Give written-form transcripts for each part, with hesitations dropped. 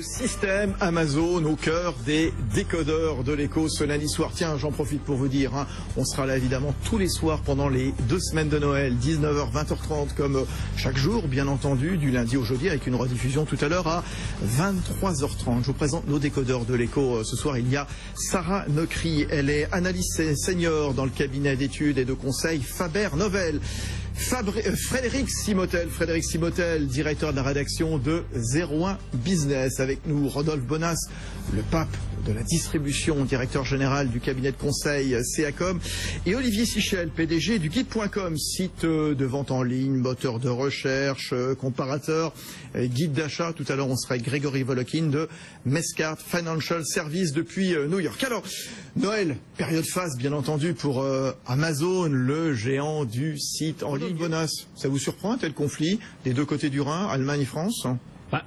Le système Amazon au cœur des décodeurs de l'écho ce lundi soir. Tiens, j'en profite pour vous dire, on sera là évidemment tous les soirs pendant les 2 semaines de Noël, 19h, 20h30 comme chaque jour, bien entendu, du lundi au jeudi, avec une rediffusion tout à l'heure à 23h30. Je vous présente nos décodeurs de l'écho. Ce soir, il y a Sarah Nocry. Elle est analyste senior dans le cabinet d'études et de conseil Faber-Novel. Frédéric Simotel, directeur de la rédaction de 01 Business. Avec nous, Rodolphe Bonas, le pape de la distribution, directeur général du cabinet de conseil CACOM, et Olivier Sichel, PDG du Guide.com, site de vente en ligne, moteur de recherche, comparateur, guide d'achat. Tout à l'heure, on sera avec Grégory Volokin de Mescart Financial Services depuis New York. Alors, Noël, période phase, bien entendu, pour Amazon, le géant du site en ligne. Bonas, ça vous surprend, tel conflit des deux côtés du Rhin, Allemagne et France?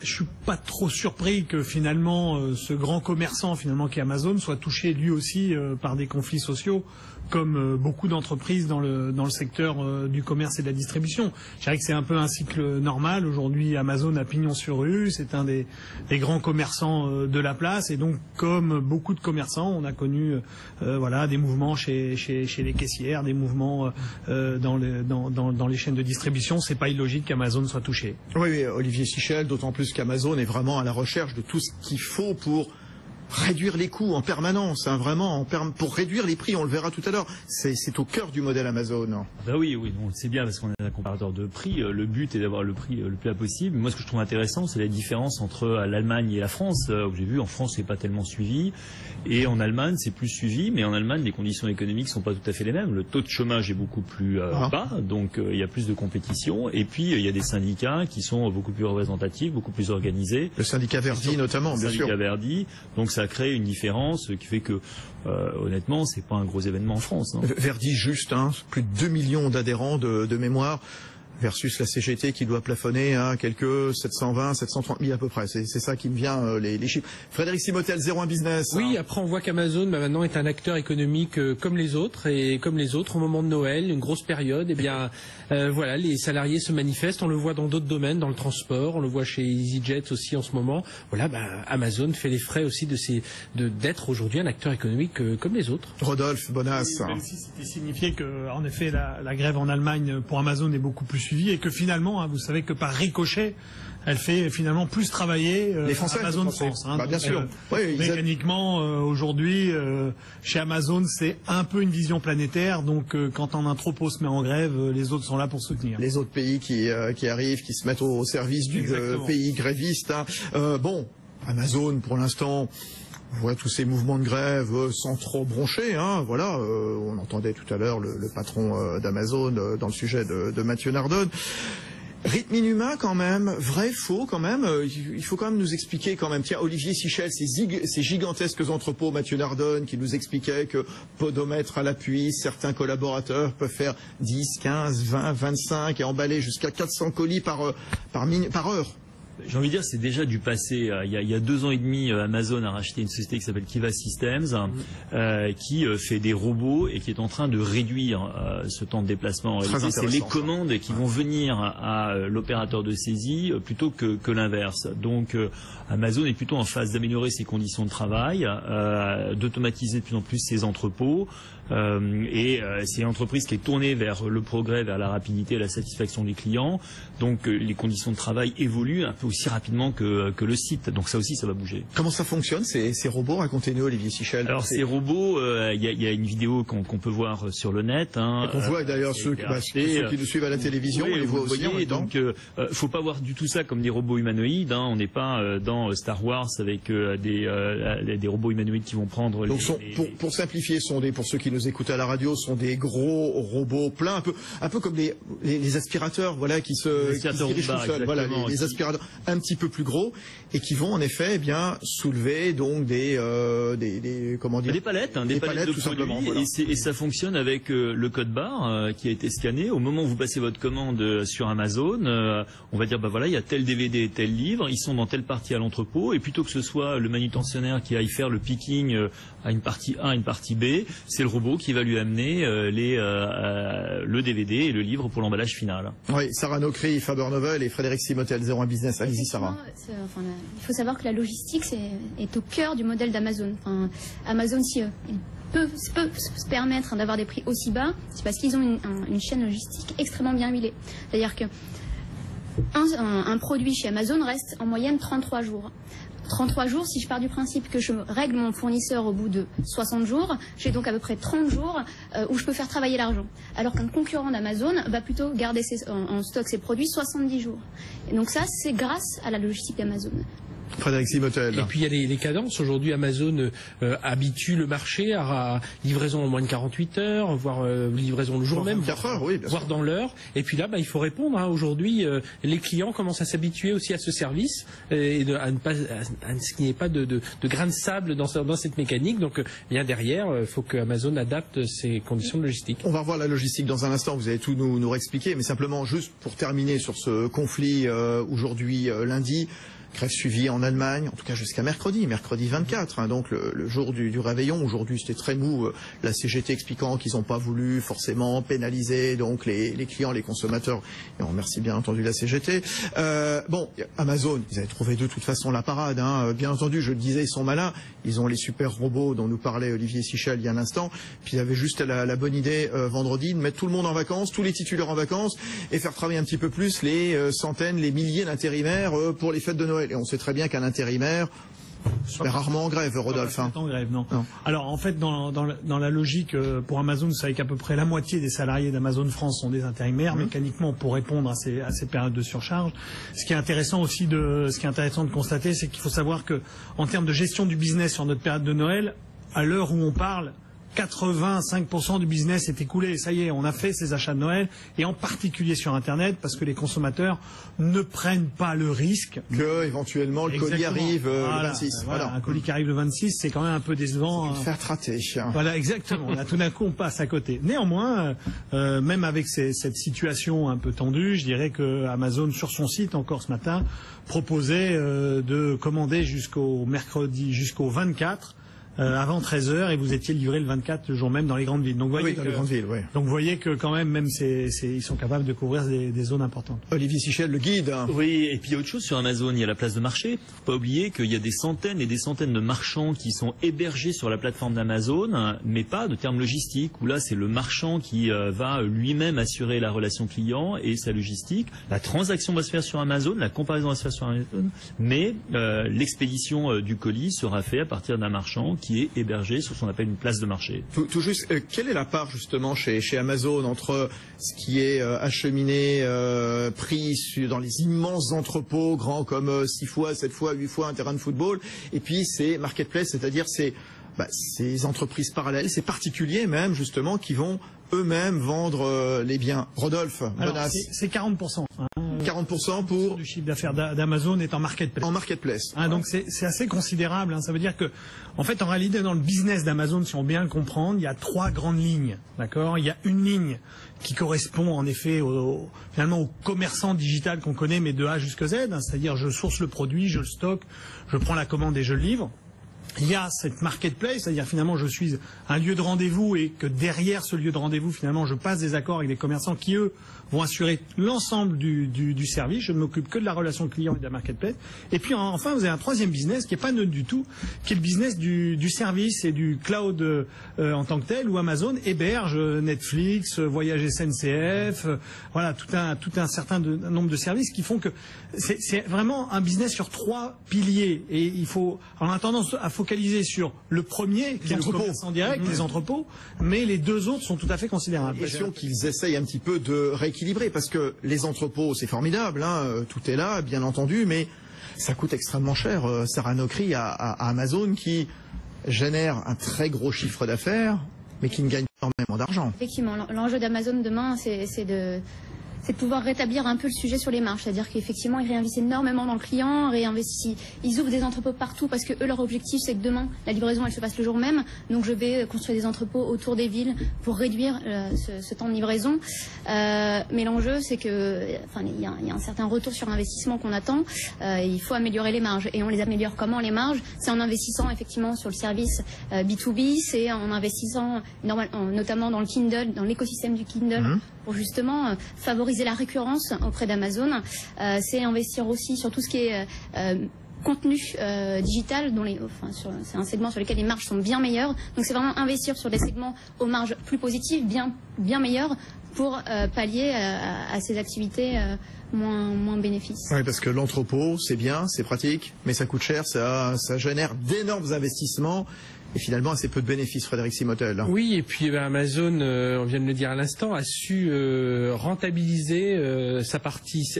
Je suis pas trop surpris que finalement ce grand commerçant finalement qui est Amazon soit touché lui aussi par des conflits sociaux comme beaucoup d'entreprises dans le secteur du commerce et de la distribution. Je dirais que c'est un peu un cycle normal. Aujourd'hui, Amazon a pignon sur rue, c'est un des grands commerçants de la place, et donc comme beaucoup de commerçants, on a connu des mouvements chez les caissières, des mouvements dans les chaînes de distribution. C'est pas illogique qu'Amazon soit touché. Oui, Olivier Sichel, d'autant plus qu'Amazon est vraiment à la recherche de tout ce qu'il faut pour réduire les coûts en permanence, vraiment, pour réduire les prix, on le verra tout à l'heure. C'est au cœur du modèle Amazon. Oui, on le sait bien parce qu'on est un comparateur de prix. Le but est d'avoir le prix le plus bas possible. Moi, ce que je trouve intéressant, c'est la différence entre l'Allemagne et la France. J'ai vu, en France, c'est pas tellement suivi. Et en Allemagne, c'est plus suivi. Mais en Allemagne, les conditions économiques sont pas tout à fait les mêmes. Le taux de chômage est beaucoup plus bas. Donc, il y a plus de compétition. Et puis, il y a des syndicats qui sont beaucoup plus représentatifs, beaucoup plus organisés. Le syndicat Verdi, notamment, bien sûr. Le syndicat Verdi. Donc, ça crée une différence qui fait que, honnêtement, c'est pas un gros événement en France. Verdi, juste, plus de 2 millions d'adhérents de mémoire, versus la CGT qui doit plafonner à quelques 720, 730 000 à peu près. C'est ça qui me vient, les chiffres. Frédéric Simotel, 01 Business. Oui, après on voit qu'Amazon maintenant est un acteur économique comme les autres, et comme les autres, au moment de Noël, une grosse période, les salariés se manifestent. On le voit dans d'autres domaines, dans le transport, on le voit chez EasyJet aussi en ce moment. Amazon fait les frais aussi d'être aujourd'hui un acteur économique comme les autres. Rodolphe Bonas. Même si c'était signifié que, en effet, la grève en Allemagne pour Amazon est beaucoup plus suivie, et que finalement, vous savez que par ricochet, elle fait finalement plus travailler les Français, Amazon France. Bien sûr. Mécaniquement, aujourd'hui, chez Amazon, c'est un peu une vision planétaire. Donc, quand un entrepôt se met en grève, les autres sont là pour soutenir. Les autres pays qui arrivent, qui se mettent au service du pays gréviste. Amazon, pour l'instant, on voit tous ces mouvements de grève sans trop broncher. On entendait tout à l'heure le patron d'Amazon dans le sujet de Mathieu Nardone. Rythme inhumain quand même, vrai, faux quand même. Il faut quand même nous expliquer quand même. Tiens, Olivier Sichel, ces gigantesques entrepôts, Mathieu Nardone qui nous expliquait que podomètre à l'appui, certains collaborateurs peuvent faire 10, 15, 20, 25 et emballer jusqu'à 400 colis par heure. J'ai envie de dire, c'est déjà du passé. Il y a 2 ans et demi, Amazon a racheté une société qui s'appelle Kiva Systems, qui fait des robots et qui est en train de réduire ce temps de déplacement. C'est les commandes qui vont venir à l'opérateur de saisie plutôt que l'inverse. Donc Amazon est plutôt en phase d'améliorer ses conditions de travail, d'automatiser de plus en plus ses entrepôts. C'est une entreprise qui est tournée vers le progrès, vers la rapidité et la satisfaction des clients. Donc les conditions de travail évoluent un peu aussi rapidement que le site. Donc ça aussi, ça va bouger. Comment ça fonctionne ces robots? Racontez-nous, Olivier Sichel. Alors ces robots, il y a une vidéo qu'on peut voir sur le net. On voit d'ailleurs ceux qui nous suivent à la télévision, on les voit aussi en même temps. Donc faut pas voir du tout ça comme des robots humanoïdes. On n'est pas dans Star Wars avec des robots humanoïdes qui vont prendre donc pour simplifier, pour ceux qui nous écoutent à la radio, sont des gros robots pleins, un peu comme les aspirateurs, qui se dirigent tout seuls. Les aspirateurs un petit peu plus gros et qui vont en effet soulever donc des palettes, des palettes de produits, et ça fonctionne avec le code barre qui a été scanné. Au moment où vous passez votre commande sur Amazon, on va dire il y a tel DVD, tel livre, ils sont dans telle partie à l'entrepôt, et plutôt que ce soit le manutentionnaire qui aille faire le picking à une partie A, une partie B, c'est le robot qui va lui amener le DVD et le livre pour l'emballage final. Oui, Sarah Nocry, Faber-Novel et Frédéric Simotel, 01 Business. Allez-y, Sarah. Il faut savoir que la logistique est au cœur du modèle d'Amazon. Amazon, si peut se permettre d'avoir des prix aussi bas, c'est parce qu'ils ont une chaîne logistique extrêmement bien huilée. C'est-à-dire que un produit chez Amazon reste en moyenne 33 jours. 33 jours, si je pars du principe que je règle mon fournisseur au bout de 60 jours, j'ai donc à peu près 30 jours où je peux faire travailler l'argent. Alors qu'un concurrent d'Amazon va plutôt garder en stock ses produits 70 jours. Et donc ça, c'est grâce à la logistique d'Amazon. Frédéric Simotel. Et puis il y a les cadences. Aujourd'hui, Amazon habitue le marché à livraison en moins de 48 heures, voire livraison le jour même, 24 heures, oui, bien voire sûr. dans l'heure. Et puis là, il faut répondre. Aujourd'hui, les clients commencent à s'habituer aussi à ce service et à ce qu'il n'y ait pas de grains de sable dans cette mécanique. Donc, bien derrière, il faut que Amazon adapte ses conditions de logistique. On va revoir la logistique dans un instant, vous allez tout nous réexpliquer, mais simplement juste pour terminer sur ce conflit aujourd'hui lundi, grève suivie en Allemagne, en tout cas jusqu'à mercredi 24, hein, donc le jour du réveillon. Aujourd'hui c'était très mou, la CGT expliquant qu'ils n'ont pas voulu forcément pénaliser donc les clients, les consommateurs, et on remercie bien entendu la CGT. Bon, Amazon, ils avaient trouvé de toute façon la parade, hein. Bien entendu, je le disais, ils sont malins, ils ont les super robots dont nous parlait Olivier Sichel il y a un instant, puis ils avaient juste la bonne idée vendredi de mettre tout le monde en vacances, tous les titulaires en vacances, et faire travailler un petit peu plus les centaines, les milliers d'intérimaires pour les fêtes de Noël. Et on sait très bien qu'un intérimaire se met rarement en grève, Rodolphe. Pas en grève, non. Alors en fait, dans la logique pour Amazon, vous savez qu'à peu près la moitié des salariés d'Amazon France sont des intérimaires, mécaniquement pour répondre à ces périodes de surcharge. Ce qui est intéressant de constater, c'est qu'il faut savoir que en termes de gestion du business sur notre période de Noël, à l'heure où on parle, 85% du business est écoulé. Ça y est, on a fait ces achats de Noël, et en particulier sur Internet, parce que les consommateurs ne prennent pas le risque que éventuellement le colis arrive le 26. Voilà. Un colis qui arrive le 26, c'est quand même un peu décevant. Faire trater. Voilà, exactement. Là, tout d'un coup, on passe à côté. Néanmoins, même avec cette situation un peu tendue, je dirais que Amazon, sur son site, encore ce matin, proposait de commander jusqu'au mercredi, jusqu'au 24. Avant 13h, et vous étiez livré le 24 le jour même dans les grandes villes. Donc, vous voyez dans les grandes villes, oui. Donc vous voyez que quand même ils sont capables de couvrir des zones importantes. Olivier Sichel, le guide. Oui, et puis il y a autre chose sur Amazon, il y a la place de marché. Faut pas oublier qu'il y a des centaines et des centaines de marchands qui sont hébergés sur la plateforme d'Amazon, mais pas de termes logistiques, où là c'est le marchand qui va lui-même assurer la relation client et sa logistique. La transaction va se faire sur Amazon, la comparaison va se faire sur Amazon, mais l'expédition du colis sera faite à partir d'un marchand qui est hébergé sur ce qu'on appelle une place de marché. Tout juste, quelle est la part justement chez Amazon entre ce qui est acheminé, pris dans les immenses entrepôts grands comme 6 fois, 7 fois, 8 fois un terrain de football, et puis ces marketplaces, c'est-à-dire ces entreprises parallèles, ces particuliers même justement qui vont eux-mêmes vendre les biens. Rodolphe, c'est 40%. 40% pour du chiffre d'affaires d'Amazon est en marketplace. En marketplace. Donc c'est assez considérable. Ça veut dire que, en fait, en réalité, dans le business d'Amazon, si on bien le comprendre, il y a 3 grandes lignes. D'accord. Il y a une ligne qui correspond en effet finalement au commerçant digital qu'on connaît, mais de A jusqu'à Z. C'est-à-dire, je source le produit, je le stocke, je prends la commande et je le livre. Il y a cette marketplace, c'est-à-dire finalement je suis un lieu de rendez-vous, et que derrière ce lieu de rendez-vous, finalement, je passe des accords avec des commerçants qui, eux, vont assurer l'ensemble du service. Je ne m'occupe que de la relation client et de la marketplace. Et puis enfin, vous avez un troisième business qui n'est pas neutre du tout, qui est le business du service et du cloud en tant que tel, où Amazon héberge Netflix, Voyage SNCF, voilà, tout un certain nombre de services qui font que c'est vraiment un business sur 3 piliers. Et on a tendance à focaliser sur le premier, qui est le commerce en direct, les entrepôts, mais les 2 autres sont tout à fait considérables. Question qu'ils essayent un petit peu de rééquilibrer, parce que les entrepôts, c'est formidable, hein, tout est là, bien entendu, mais ça coûte extrêmement cher. Sarah Nokri à Amazon, qui génère un très gros chiffre d'affaires, mais qui ne gagne pas énormément d'argent. Effectivement, l'enjeu d'Amazon demain, c'est de pouvoir rétablir un peu le sujet sur les marges. C'est-à-dire qu'effectivement, ils réinvestissent énormément dans le client, ils ouvrent des entrepôts partout, parce que eux, leur objectif, c'est que demain, la livraison, elle se passe le jour même. Donc, je vais construire des entrepôts autour des villes pour réduire ce temps de livraison. Mais l'enjeu, c'est que, il y a un certain retour sur investissement qu'on attend. Il faut améliorer les marges. Et on les améliore comment, les marges? C'est en investissant effectivement sur le service B2B, c'est en investissant notamment dans le Kindle, dans l'écosystème du Kindle, justement favoriser la récurrence auprès d'Amazon. C'est investir aussi sur tout ce qui est contenu digital, c'est un segment sur lequel les marges sont bien meilleures. Donc c'est vraiment investir sur des segments aux marges plus positives, bien meilleures, pour pallier à ces activités moins bénéfices. Oui, parce que l'entrepôt, c'est bien, c'est pratique, mais ça coûte cher, ça génère d'énormes investissements. Et finalement, assez peu de bénéfices, Frédéric Simotel. Oui, et puis Amazon, on vient de le dire à l'instant, a su rentabiliser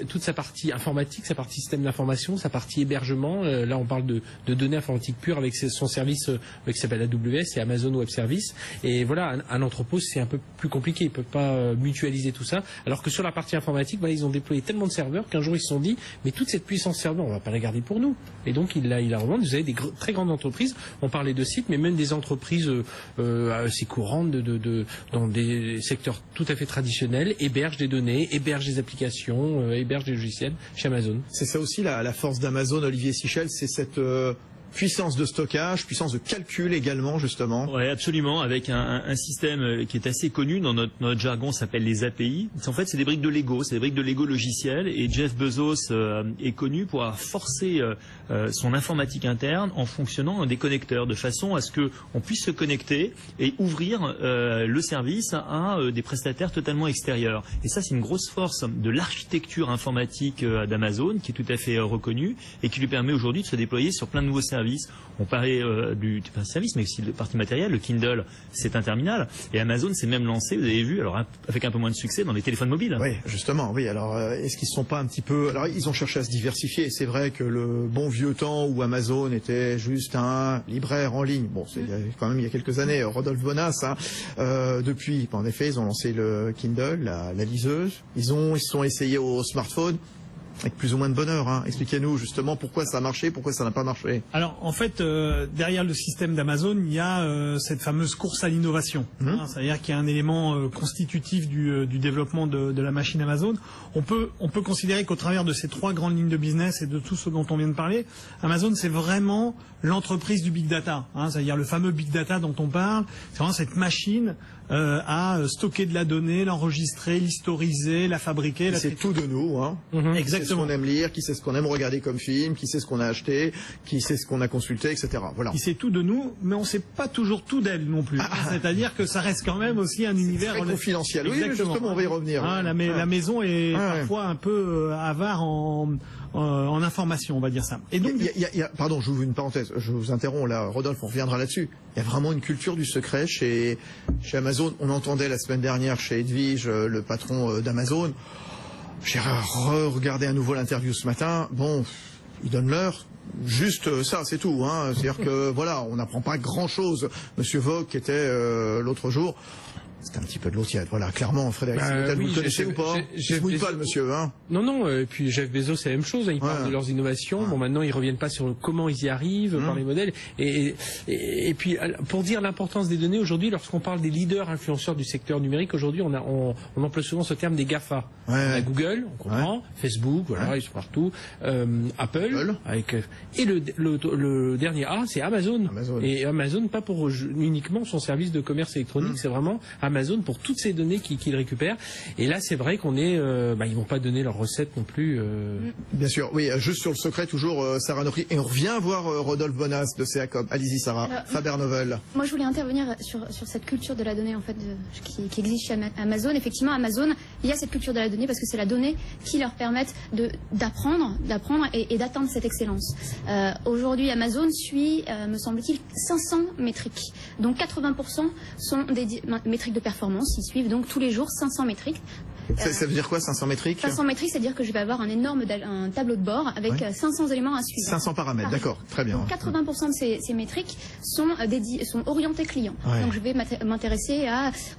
toute sa partie informatique, sa partie système d'information, sa partie hébergement. Là, on parle de données informatiques pures avec son service qui s'appelle AWS et Amazon Web Services. Et voilà, un entrepôt, c'est un peu plus compliqué. Ils ne peuvent pas mutualiser tout ça. Alors que sur la partie informatique, ils ont déployé tellement de serveurs qu'un jour, ils se sont dit, mais toute cette puissance serveur, on ne va pas la garder pour nous. Et donc, il la revendent. Vous avez des très grandes entreprises. On parlait de sites, mais même des entreprises assez courantes dans des secteurs tout à fait traditionnels hébergent des données, hébergent des applications, hébergent des logiciels chez Amazon. C'est ça aussi la force d'Amazon, Olivier Sichel, c'est cette puissance de stockage, puissance de calcul également, justement. Oui, absolument, avec un système qui est assez connu dans notre jargon, s'appelle les API. En fait, c'est des briques de Lego, c'est des briques de Lego logicielles, et Jeff Bezos est connu pour avoir forcé son informatique interne en fonctionnant en des connecteurs, de façon à ce qu'on puisse se connecter et ouvrir le service à des prestataires totalement extérieurs. Et ça, c'est une grosse force de l'architecture informatique d'Amazon, qui est tout à fait reconnue, et qui lui permet aujourd'hui de se déployer sur plein de nouveaux services. On parlait du service, mais aussi de partie matérielle. Le Kindle, c'est un terminal. Et Amazon s'est même lancé, vous avez vu, alors avec un peu moins de succès, dans les téléphones mobiles. Oui, justement, oui. Alors, est-ce qu'ils ne sont pas un petit peu... Alors, ils ont cherché à se diversifier. C'est vrai que le bon vieux temps où Amazon était juste un libraire en ligne, bon, c'est quand même il y a quelques années, Rodolphe Bonas, depuis, en effet, ils ont lancé le Kindle, la liseuse. Ils se sont essayés au smartphone. Avec plus ou moins de bonheur. Expliquez-nous justement pourquoi ça a marché, pourquoi ça n'a pas marché. Alors en fait, derrière le système d'Amazon, il y a cette fameuse course à l'innovation. C'est-à-dire qu'il y a un élément constitutif du développement de la machine Amazon. On peut considérer qu'au travers de ces trois grandes lignes de business et de tout ce dont on vient de parler, Amazon c'est vraiment l'entreprise du big data. C'est-à-dire le fameux big data dont on parle. C'est vraiment cette machine à stocker de la donnée, l'enregistrer, l'historiser, la fabriquer. C'est tout de nous. Exactement. Qui sait ce qu'on aime lire, qui sait ce qu'on aime regarder comme film, qui sait ce qu'on a acheté, qui sait ce qu'on a consulté, etc. Voilà. Qui sait tout de nous, mais on ne sait pas toujours tout d'elle non plus. C'est-à-dire que ça reste quand même aussi un univers très confidentiel. Oui, justement, on va y revenir. La maison est parfois un peu avare en information, on va dire ça. Et donc, pardon, je vous ouvre une parenthèse, je vous interromps là, Rodolphe, on reviendra là-dessus. Il y a vraiment une culture du secret chez Amazon. On entendait la semaine dernière chez Edwige, le patron d'Amazon. J'ai regardé à nouveau l'interview ce matin. Bon, il donne l'heure. Juste ça, c'est tout. C'est-à-dire que voilà, on n'apprend pas grand-chose. Monsieur Vogt, qui était l'autre jour, c'était un petit peu de l'eau tiède. Voilà, clairement, Frédéric, vous le connaissez ou pas? Je ne mouille pas le monsieur. Non, et puis Jeff Bezos, c'est la même chose. Ils parlent de leurs innovations. Bon, maintenant, ils reviennent pas sur comment ils y arrivent, par les modèles. Et puis, pour dire l'importance des données, aujourd'hui, lorsqu'on parle des leaders influenceurs du secteur numérique, aujourd'hui, on emploie souvent ce terme des GAFA. Google, on comprend, Facebook, voilà, ils sont partout. Apple, et le dernier A, c'est Amazon. Et Amazon, pas pour uniquement son service de commerce électronique, c'est vraiment Amazon pour toutes ces données qu'ils récupèrent. Et là, c'est vrai qu'on est... ils vont pas donner leurs recettes non plus. Bien sûr, oui. Juste sur le secret, toujours, Sarah Nokri. Et on revient voir Rodolphe Bonas de CEACOM. Allez-y, Sarah. Faber Novel. Moi, je voulais intervenir sur cette culture de la donnée en fait, qui existe chez Amazon. Effectivement, Amazon, il y a cette culture de la donnée parce que c'est la donnée qui leur permet d'apprendre et d'atteindre cette excellence. Aujourd'hui, Amazon suit, me semble-t-il, 500 métriques. Donc 80% sont des métriques de performance. Ils suivent donc tous les jours 500 métriques. Ça veut dire quoi, 500 métriques? 500 métriques, c'est-à-dire que je vais avoir un tableau de bord avec 500 éléments à suivre. 500 paramètres, d'accord, très bien. Donc 80% de ces métriques sont orientées clients. Donc je vais m'intéresser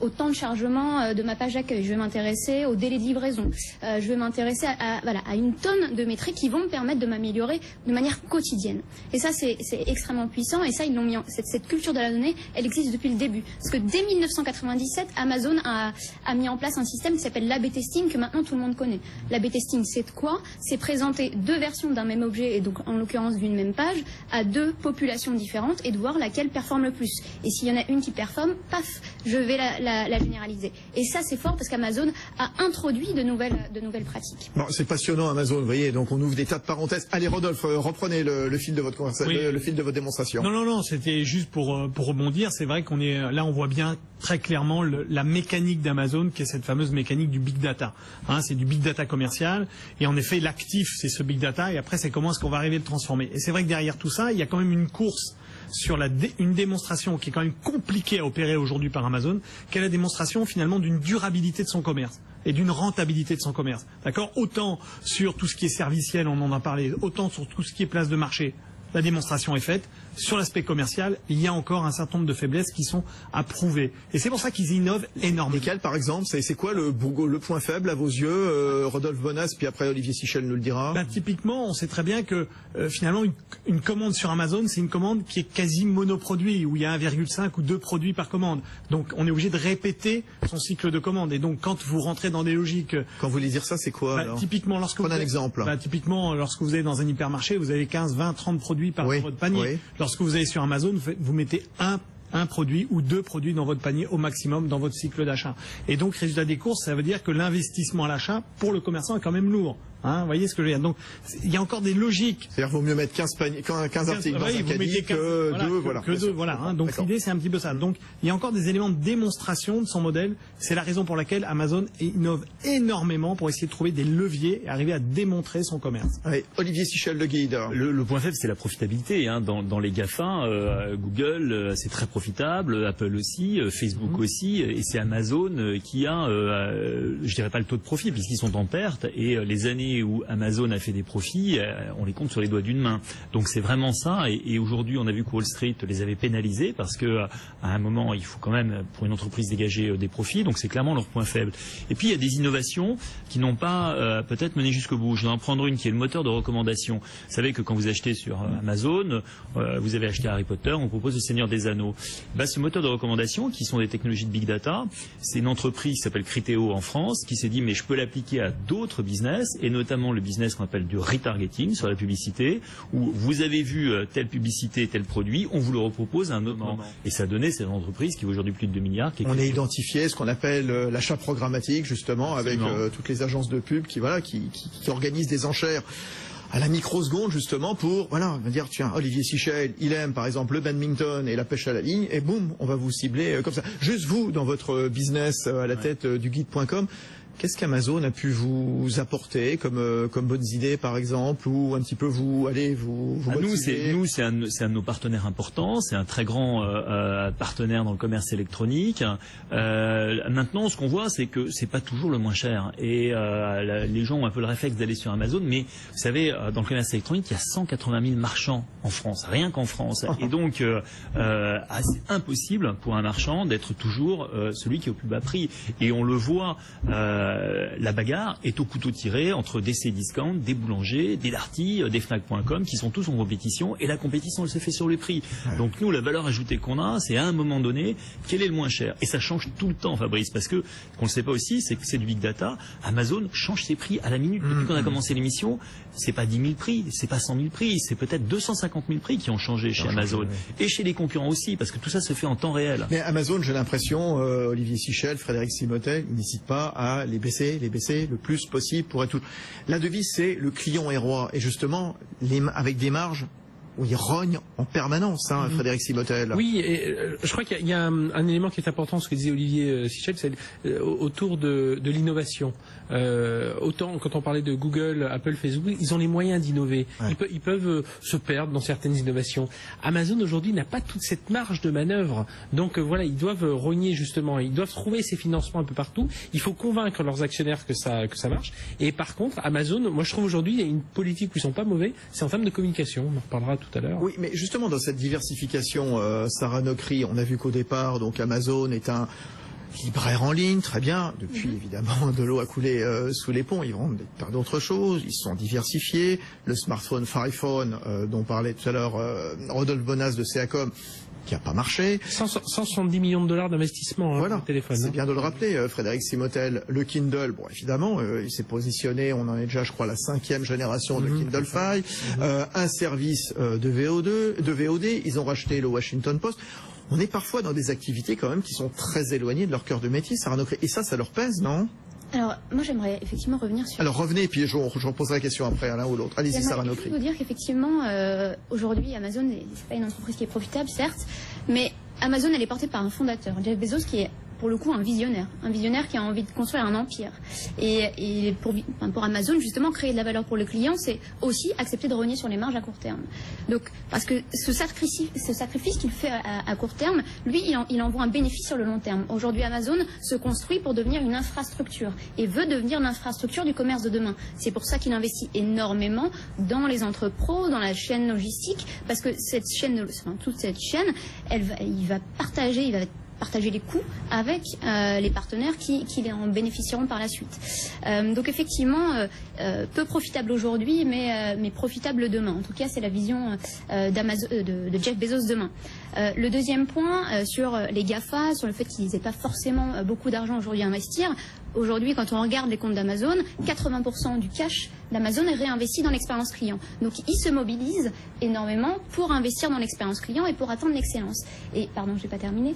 au temps de chargement de ma page accueil, je vais m'intéresser au délai de livraison, je vais m'intéresser à une tonne de métriques qui vont me permettre de m'améliorer de manière quotidienne. Et ça, c'est extrêmement puissant. Et ça, ils l'ont mis cette culture de la donnée, elle existe depuis le début. Parce que dès 1997, Amazon a mis en place un système qui s'appelle l'A/B testing que maintenant tout le monde connaît. L'A/B testing, c'est de quoi? C'est présenter deux versions d'un même objet, et donc en l'occurrence d'une même page, à deux populations différentes et de voir laquelle performe le plus. Et s'il y en a une qui performe, paf, je vais la généraliser. Et ça, c'est fort parce qu'Amazon a introduit de nouvelles pratiques. Bon, c'est passionnant Amazon, vous voyez, donc on ouvre des tas de parenthèses. Allez Rodolphe, reprenez le fil de votre conversation, le fil de votre démonstration. Non, c'était juste pour rebondir. C'est vrai qu'on est là, on voit bien très clairement la mécanique d'Amazon, qui est cette fameuse mécanique du big data. Hein, c'est du big data commercial, et en effet l'actif c'est ce big data, et après c'est comment est-ce qu'on va arriver à le transformer. Et c'est vrai que derrière tout ça, il y a quand même une course sur une démonstration qui est quand même compliquée à opérer aujourd'hui par Amazon, qui est la démonstration finalement d'une durabilité de son commerce et d'une rentabilité de son commerce. D'accord? Autant sur tout ce qui est serviciel, on en a parlé, autant sur tout ce qui est place de marché, la démonstration est faite. Sur l'aspect commercial, il y a encore un certain nombre de faiblesses qui sont à prouver. Et c'est pour ça qu'ils innovent énormément. Lesquels, par exemple? C'est quoi le point faible à vos yeux? Rodolphe Bonas, puis après Olivier Sichel nous le dira. Typiquement, on sait très bien que finalement, une commande sur Amazon, c'est une commande qui est quasi monoproduit, où il y a 1,5 ou 2 produits par commande. Donc, on est obligé de répéter son cycle de commande. Et donc, quand vous rentrez dans des logiques... Quand vous voulez dire ça, c'est quoi alors? Typiquement, Prenez un exemple. Typiquement, lorsque vous allez dans un hypermarché, vous avez 15, 20, 30 produits par votre panier. Oui. Lorsque vous allez sur Amazon, vous mettez un produit ou 2 produits dans votre panier au maximum dans votre cycle d'achat. Et donc, résultat des courses, ça veut dire que l'investissement à l'achat pour le commerçant est quand même lourd. Hein, vous voyez ce que je veux dire? Donc, il y a encore des logiques. C'est-à-dire qu'il vaut mieux mettre 15 articles dans un caddie que 2, voilà. Que 2, voilà. Hein, donc, l'idée, c'est un petit peu ça. Donc, il y a encore des éléments de démonstration de son modèle. C'est la raison pour laquelle Amazon innove énormément pour essayer de trouver des leviers et arriver à démontrer son commerce. Allez, Olivier Sichel, le guide. Le point faible, c'est la profitabilité. Hein. Dans les GAFA, Google, c'est très profitable, Apple aussi, Facebook aussi, et c'est Amazon qui a, je dirais pas le taux de profit, puisqu'ils sont en perte, et les années où Amazon a fait des profits, on les compte sur les doigts d'une main. Donc c'est vraiment ça, et aujourd'hui on a vu que Wall Street les avait pénalisés, parce que à un moment il faut quand même pour une entreprise dégager des profits, donc c'est clairement leur point faible. Et puis il y a des innovations qui n'ont pas peut-être mené jusqu'au bout. Je vais en prendre une qui est le moteur de recommandation. Vous savez que quand vous achetez sur Amazon, vous avez acheté Harry Potter, on propose le Seigneur des Anneaux. Ce moteur de recommandation, qui sont des technologies de big data, c'est une entreprise qui s'appelle Criteo en France, qui s'est dit mais je peux l'appliquer à d'autres business, et notamment le business qu'on appelle du retargeting sur la publicité, où vous avez vu telle publicité, tel produit, on vous le repropose à un autre moment. Et ça a donné cette entreprise qui vaut aujourd'hui plus de 2 milliards. On a identifié ce qu'on appelle l'achat programmatique, justement, avec toutes les agences de pub qui organisent des enchères à la microseconde, justement, pour, on va dire, tiens, Olivier Sichel, il aime, par exemple, le badminton et la pêche à la ligne, et boum, on va vous cibler comme ça. Juste vous, dans votre business à la tête du guide.com, qu'est-ce qu'Amazon a pu vous apporter comme bonnes idées, par exemple, ou un petit peu vous motiver? Nous, c'est un de nos partenaires importants. C'est un très grand partenaire dans le commerce électronique. Maintenant, ce qu'on voit, c'est que c'est pas toujours le moins cher. Et les gens ont un peu le réflexe d'aller sur Amazon, mais vous savez, dans le commerce électronique, il y a 180 000 marchands en France, rien qu'en France. Et donc, c'est impossible pour un marchand d'être toujours celui qui est au plus bas prix. Et on le voit. La bagarre est au couteau tiré entre des Cdiscount, des boulangers, des Darty, des Fnac.com, qui sont tous en compétition, et la compétition elle se fait sur le prix. Donc nous, la valeur ajoutée qu'on a, c'est à un moment donné, quel est le moins cher? Et ça change tout le temps, Fabrice, parce que qu'on ne sait pas aussi, c'est que c'est du big data. Amazon change ses prix à la minute. Depuis qu'on a commencé l'émission, c'est pas 10 000 prix, c'est pas 100 000 prix, c'est peut-être 250 000 prix qui ont changé chez Amazon. Et chez les concurrents aussi, parce que tout ça se fait en temps réel. Mais Amazon, j'ai l'impression, Olivier Sichel, Frédéric Simotel, ils n'hésitent pas à les baisser le plus possible pour être tout. La devise, c'est le client est roi. Et justement, avec des marges où il rogne en permanence, Frédéric Simotel. Oui, et je crois qu'il y a un élément qui est important, ce que disait Olivier Sichel, c'est autour de l'innovation. Autant quand on parlait de Google, Apple, Facebook, ils ont les moyens d'innover. Ouais. Ils peuvent se perdre dans certaines innovations. Amazon aujourd'hui n'a pas toute cette marge de manœuvre. Donc ils doivent rogner justement, ils doivent trouver ces financements un peu partout. Il faut convaincre leurs actionnaires que ça marche. Et par contre, Amazon, moi je trouve aujourd'hui, il y a une politique où ils sont pas mauvais, c'est en termes de communication. On en reparlera tout à l'heure. Oui, mais justement dans cette diversification, Sarah Nokri, on a vu qu'au départ, donc Amazon est un libraire en ligne, très bien. Depuis, évidemment, de l'eau a coulé sous les ponts. Ils vendent des tas d'autres choses. Ils sont diversifiés. Le smartphone Fairphone, dont parlait tout à l'heure Rodolphe Bonas de Seacom, qui a pas marché. 170 millions de dollars d'investissement Voilà, le téléphone. c'est bien de le rappeler, Frédéric Simotel. Le Kindle, bon évidemment, il s'est positionné, on en est déjà je crois la 5e génération de Kindle Fire, un service de VOD, ils ont racheté le Washington Post. On est parfois dans des activités quand même qui sont très éloignées de leur cœur de métier, Sarah Nokri. Et ça leur pèse, non? Alors, moi, j'aimerais effectivement revenir sur... Alors, revenez, puis je reposerai la question après à l'un ou l'autre. Allez-y, Sarah Nokri. Je veux dire qu'effectivement, aujourd'hui, Amazon, c'est pas une entreprise qui est profitable, certes, mais Amazon, elle est portée par un fondateur, Jeff Bezos, qui est pour le coup un visionnaire qui a envie de construire un empire. Et pour Amazon, justement, créer de la valeur pour le client, c'est aussi accepter de rogner sur les marges à court terme. Donc, parce que ce sacrifice qu'il fait à court terme, lui, il en voit un bénéfice sur le long terme. Aujourd'hui, Amazon se construit pour devenir une infrastructure et veut devenir l'infrastructure du commerce de demain. C'est pour ça qu'il investit énormément dans les entrepôts, dans la chaîne logistique, parce que toute cette chaîne, il va partager les coûts avec les partenaires qui en bénéficieront par la suite. Donc effectivement, peu profitable aujourd'hui, mais profitable demain. En tout cas, c'est la vision de Jeff Bezos demain. Le deuxième point, sur les GAFA, sur le fait qu'ils n'aient pas forcément beaucoup d'argent aujourd'hui à investir. Aujourd'hui, quand on regarde les comptes d'Amazon, 80% du cash d'Amazon est réinvesti dans l'expérience client. Donc, ils se mobilisent énormément pour investir dans l'expérience client et pour atteindre l'excellence. Et, pardon, je n'ai pas terminé.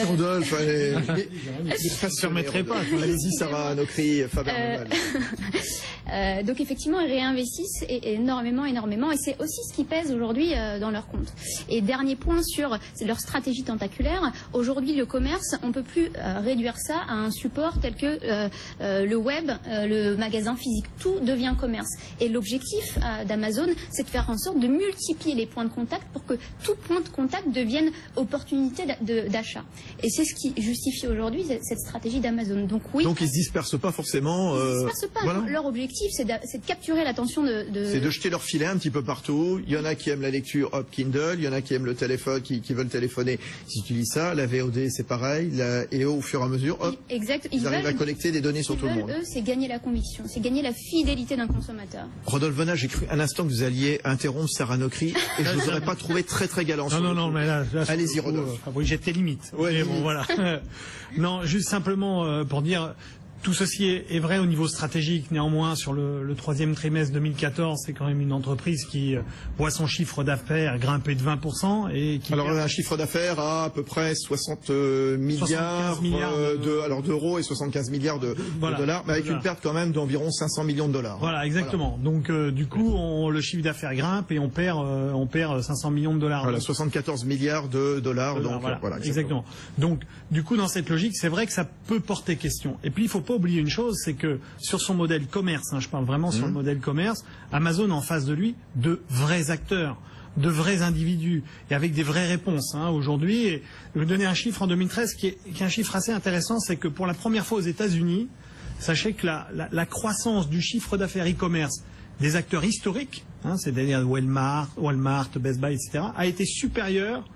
Rodolphe, je ne permettrai pas. Allez-y, Sarah Nokri, Fabien Menal. Donc, effectivement, ils réinvestissent énormément. Et c'est aussi ce qui pèse aujourd'hui dans leurs comptes. Et dernier point sur leur stratégie tentaculaire. Aujourd'hui, le commerce, on ne peut plus réduire ça à un support tel que le web, le magasin physique. Tout devient commerce. Et l'objectif d'Amazon, c'est de faire en sorte de multiplier les points de contact pour que tout point de contact devienne opportunité d'achat. Et c'est ce qui justifie aujourd'hui cette stratégie d'Amazon. Donc oui. Donc ils se dispersent pas forcément. Ils se dispersent pas. Voilà. Leur objectif, c'est de capturer l'attention C'est de jeter leur filet un petit peu partout. Il y en a qui aiment la lecture, hop, Kindle. Il y en a qui aiment le téléphone, qui veulent téléphoner. Ils utilisent ça. La VOD, c'est pareil. Et au fur et à mesure, hop, ils arrivent à collecter des données sur tout le monde. Eux, c'est gagner la conviction, c'est gagner la fidélité d'un consommateur. Rodolphe Venat, j'ai cru un instant que vous alliez interrompre Sarah Nokri et je vous aurais pas trouvé très galant. Non, mais là allez-y, Rodolphe. Oui, j'ai tes limites. Ouais, mais bon, voilà. Non, juste simplement pour dire. Tout ceci est vrai au niveau stratégique. Néanmoins, sur le troisième trimestre 2014, c'est quand même une entreprise qui voit son chiffre d'affaires grimper de 20% et qui... Alors, un chiffre d'affaires à peu près 60 milliards d'euros et 75 milliards de dollars, mais avec une perte quand même d'environ 500 millions de dollars. Voilà, exactement. Voilà. Donc, du coup, le chiffre d'affaires grimpe et on perd 500 millions de dollars. Voilà, 74 milliards de dollars. Donc, voilà, exactement. Donc, du coup, dans cette logique, c'est vrai que ça peut porter question. Et puis, il faut pas oublier une chose, c'est que sur son modèle commerce, je parle vraiment sur le modèle commerce, Amazon en face de lui de vrais acteurs, de vrais individus et avec des vraies réponses. Aujourd'hui, je vais donner un chiffre en 2013 qui est un chiffre assez intéressant, c'est que pour la première fois aux États-Unis, sachez que la croissance du chiffre d'affaires e-commerce des acteurs historiques, c'est-à-dire Walmart, Best Buy, etc., a été supérieure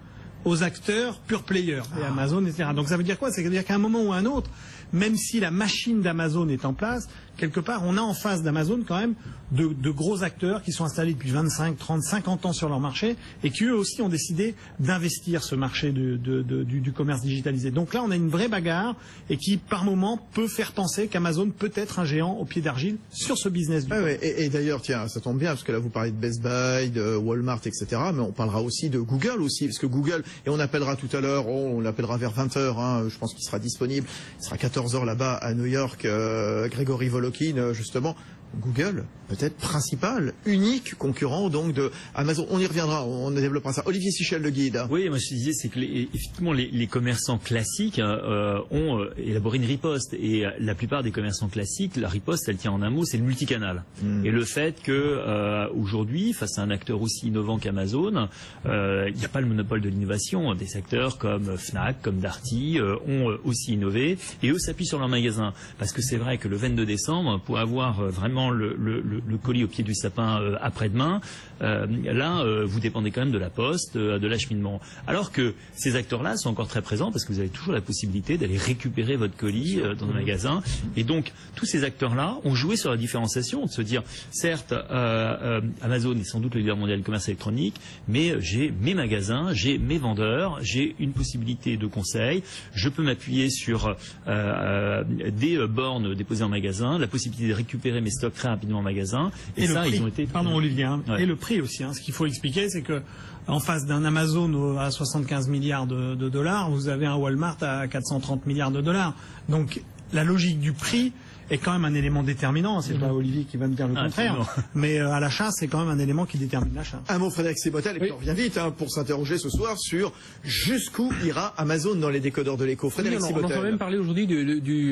aux acteurs pure players, et Amazon, etc. Donc ça veut dire quoi? Ça veut dire qu'à un moment ou à un autre, même si la machine d'Amazon est en place, quelque part, on a en face d'Amazon quand même de gros acteurs qui sont installés depuis 25, 30, 50 ans sur leur marché et qui eux aussi ont décidé d'investir ce marché du commerce digitalisé. Donc là, on a une vraie bagarre et qui, par moment, peut faire penser qu'Amazon peut être un géant au pied d'argile sur ce business. Et d'ailleurs, tiens, ça tombe bien parce que là, vous parlez de Best Buy, de Walmart, etc. Mais on parlera aussi de Google aussi, parce que Google, et on appellera tout à l'heure, on l'appellera vers 20h, je pense qu'il sera disponible, il sera 14h là-bas à New York, Grégory Volokin, justement. Google, peut-être principal, unique concurrent donc de Amazon. On y reviendra, on développera ça. Olivier Sichel, le guide. Oui, moi je disais, c'est que effectivement les commerçants classiques ont élaboré une riposte. Et la plupart des commerçants classiques, la riposte, elle tient en un mot, c'est le multicanal. Et le fait que aujourd'hui, face à un acteur aussi innovant qu'Amazon, il n'y a pas le monopole de l'innovation. Des acteurs comme Fnac, comme Darty ont aussi innové et eux s'appuient sur leur magasin. Parce que c'est vrai que le 22 décembre, pour avoir vraiment simplement le colis au pied du sapin après-demain, vous dépendez quand même de la poste, de l'acheminement. Alors que ces acteurs-là sont encore très présents parce que vous avez toujours la possibilité d'aller récupérer votre colis dans un magasin. Et donc, tous ces acteurs-là ont joué sur la différenciation, de se dire, certes, Amazon est sans doute le leader mondial du commerce électronique, mais j'ai mes magasins, j'ai mes vendeurs, j'ai une possibilité de conseil, je peux m'appuyer sur des bornes déposées en magasin, la possibilité de récupérer mes stocks très rapidement en magasin. Et ça, prix, ils ont été... Pardon Olivier, Ouais. Et le prix aussi. Ce qu'il faut expliquer, c'est que en face d'un Amazon à 75 milliards de dollars, vous avez un Walmart à 430 milliards de dollars. Donc la logique du prix est quand même un élément déterminant. C'est pas Olivier qui va me dire le contraire, mais à l'achat, c'est quand même un élément qui détermine l'achat. Un mot, Frédéric Simotel, et puis on revient vite pour s'interroger ce soir sur jusqu'où ira Amazon dans les décodeurs de l'écho. Frédéric Simotel. On entend même parler aujourd'hui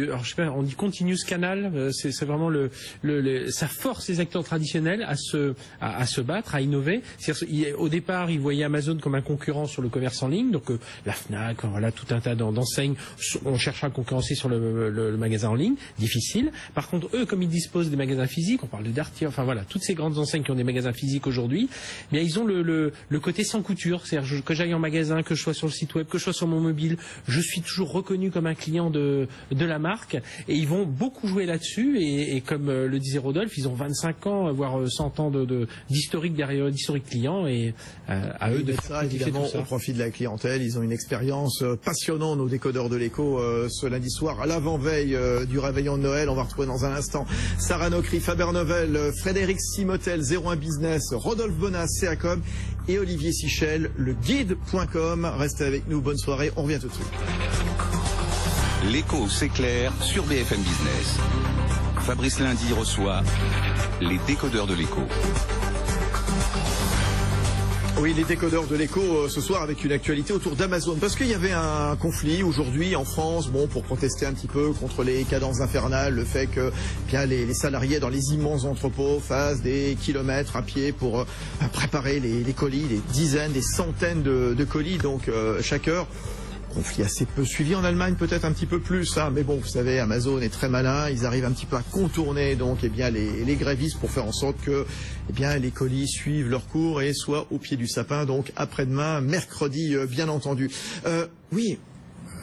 alors je sais pas, on dit continuous canal, c'est vraiment ça force les acteurs traditionnels à se battre, à innover. Au départ, ils voyaient Amazon comme un concurrent sur le commerce en ligne, donc la Fnac, voilà, tout un tas d'enseignes, on cherche à concurrencer sur le magasin en ligne, difficile. Par contre, eux, comme ils disposent des magasins physiques, on parle de Darty, enfin voilà, toutes ces grandes enseignes qui ont des magasins physiques aujourd'hui, eh bien ils ont le côté sans couture, c'est-à-dire que j'aille en magasin, que je sois sur le site web, que je sois sur mon mobile, je suis toujours reconnu comme un client de la marque, et ils vont beaucoup jouer là-dessus, et comme le disait Rodolphe, ils ont 25 ans, voire 100 ans d'historique derrière, d'historique client, et à eux de faire ça, évidemment, au profit de la clientèle. Ils ont une expérience passionnante, nos décodeurs de l'écho, ce lundi soir, à l'avant-veille du réveillon de Noël. On va retrouver dans un instant Sarah Nocri, Faber Novel, Frédéric Simotel, 01 Business, Rodolphe Bonas, CACOM et Olivier Sichel, le guide.com. Restez avec nous, bonne soirée, on revient tout de suite. L'écho, c'est clair sur BFM Business. Fabrice Lundi reçoit les décodeurs de l'écho. Oui, les décodeurs de l'écho ce soir avec une actualité autour d'Amazon. Parce qu'il y avait un conflit aujourd'hui en France, pour protester un petit peu contre les cadences infernales, le fait que bien les salariés dans les immenses entrepôts fassent des kilomètres à pied pour préparer les colis, des dizaines, des centaines de colis, donc chaque heure. Conflit assez peu suivi en Allemagne, peut-être un petit peu plus, mais bon, vous savez, Amazon est très malin, ils arrivent un petit peu à contourner donc les grévistes pour faire en sorte que les colis suivent leur cours et soient au pied du sapin, donc après-demain, mercredi, bien entendu. Oui,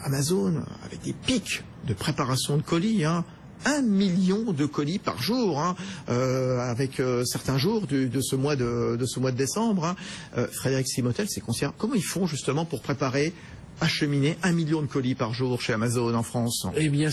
Amazon, avec des pics de préparation de colis, 1 million de colis par jour, avec certains jours de ce mois de décembre. Frédéric Simotel, c'est conscient. Comment ils font justement pour préparer, acheminer 1 million de colis par jour chez Amazon en France? Eh bien,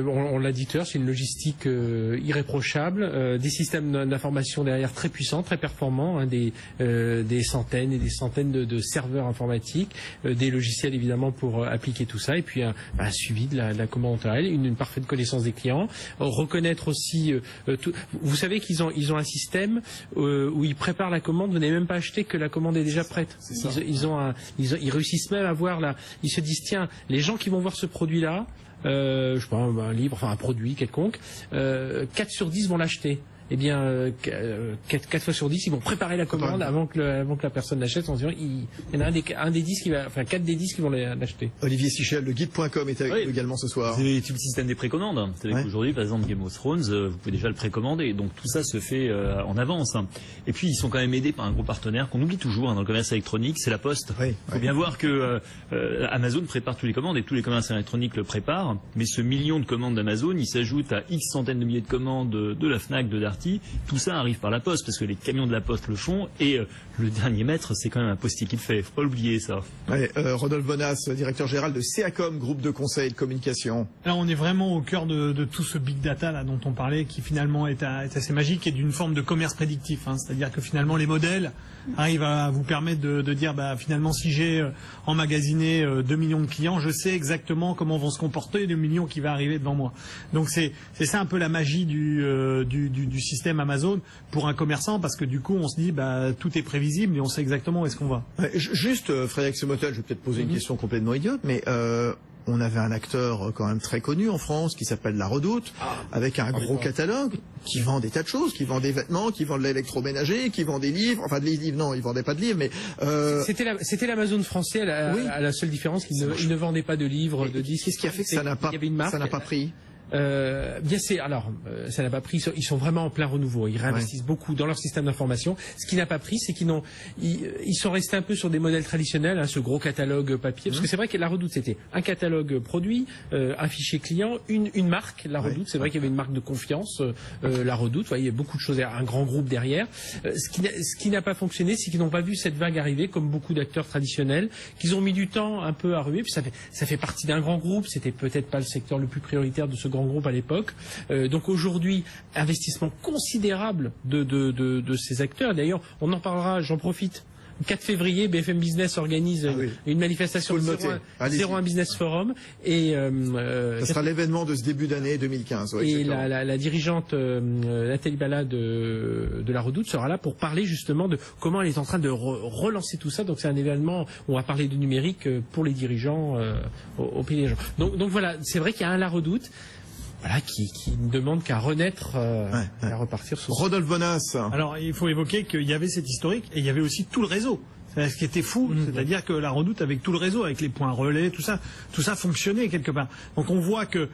on l'a dit tout à l'heure, c'est une logistique irréprochable, des systèmes d'information derrière très puissants, très performants, des centaines et des centaines de serveurs informatiques, des logiciels évidemment pour appliquer tout ça, et puis un suivi de la commande en temps réel, une parfaite connaissance des clients, reconnaître aussi tout. Vous savez qu'ils ont un système où ils préparent la commande, vous n'avez même pas acheté que la commande est déjà prête. Ils réussissent même à voir ils se disent, tiens, les gens qui vont voir ce produit-là, je sais pas, un livre, enfin un produit quelconque, 4 sur 10 vont l'acheter. Eh bien, 4 fois sur 10, ils vont préparer la commande avant que la personne l'achète, en disant, il y en a un des 10 4 des 10 qui vont l'acheter. Olivier Sichel, le guide.com est avec nous également ce soir. Vous avez tout le système des précommandes. Vous savez qu'aujourd'hui, par exemple, Game of Thrones, vous pouvez déjà le précommander. Donc tout ça se fait en avance. Et puis, ils sont quand même aidés par un gros partenaire qu'on oublie toujours dans le commerce électronique, c'est la Poste. Il faut bien voir que Amazon prépare tous les commandes et tous les commerces électroniques le préparent. Mais ce million de commandes d'Amazon, il s'ajoute à X centaines de milliers de commandes de la Fnac, de Darty. Tout ça arrive par la Poste parce que les camions de la Poste le font et le dernier mètre, c'est quand même un postier qui le fait. Faut pas oublier ça. Rodolphe Bonas, directeur général de CACOM, groupe de conseil et de communication. Là, on est vraiment au cœur de tout ce big data là dont on parlait, qui finalement est assez magique et d'une forme de commerce prédictif. C'est-à-dire que finalement les modèles arrivent à vous permettre de dire finalement si j'ai emmagasiné 2 millions de clients, je sais exactement comment vont se comporter les millions qui va arriver devant moi. Donc c'est ça un peu la magie du système Amazon pour un commerçant, parce que du coup on se dit tout est prévisible et on sait exactement où est-ce qu'on va. Juste Frédéric Simotel, je vais peut-être poser une question complètement idiote, mais on avait un acteur quand même très connu en France qui s'appelle La Redoute, avec un gros catalogue, qui vend des tas de choses, qui vend des vêtements, qui vend de l'électroménager, qui vend des livres, enfin des livres, non, il vendait pas de livres, mais... C'était l'Amazon français, à la seule différence qu'il ne vendait pas de livres, de disques. Qu'est-ce qui a fait que ça n'a pas pris? Bien ça n'a pas pris. Ils sont vraiment en plein renouveau. Ils réinvestissent beaucoup dans leur système d'information. Ce qui n'a pas pris, c'est ils sont restés un peu sur des modèles traditionnels, ce gros catalogue papier. Parce que c'est vrai que la Redoute, c'était un catalogue produit, un fichier client, une marque. La Redoute, c'est vrai qu'il y avait une marque de confiance. La Redoute, il y a beaucoup de choses, un grand groupe derrière. Ce qui n'a pas fonctionné, c'est qu'ils n'ont pas vu cette vague arriver, comme beaucoup d'acteurs traditionnels, qu'ils ont mis du temps un peu à ruer. Puis ça fait partie d'un grand groupe. C'était peut-être pas le secteur le plus prioritaire de ce grand groupe à l'époque. Donc aujourd'hui, investissement considérable de ces acteurs. D'ailleurs, on en parlera, j'en profite. Le 4 février, BFM Business organise une manifestation de 01 Business Forum. Et ça sera l'événement de ce début d'année 2015. Ouais, et la dirigeante Nathalie Bala de la Redoute sera là pour parler justement de comment elle est en train de relancer tout ça. Donc c'est un événement où on va parler de numérique pour les dirigeants au pays des gens. Donc voilà, c'est vrai qu'il y a la Redoute. Voilà, qui ne demande qu'à renaître et à repartir sur Rodolphe Bonas. Alors, il faut évoquer qu'il y avait cet historique et il y avait aussi tout le réseau. Ce qui était fou, c'est-à-dire que la Redoute, avec tout le réseau, avec les points relais, tout ça fonctionnait quelque part. Donc on voit que,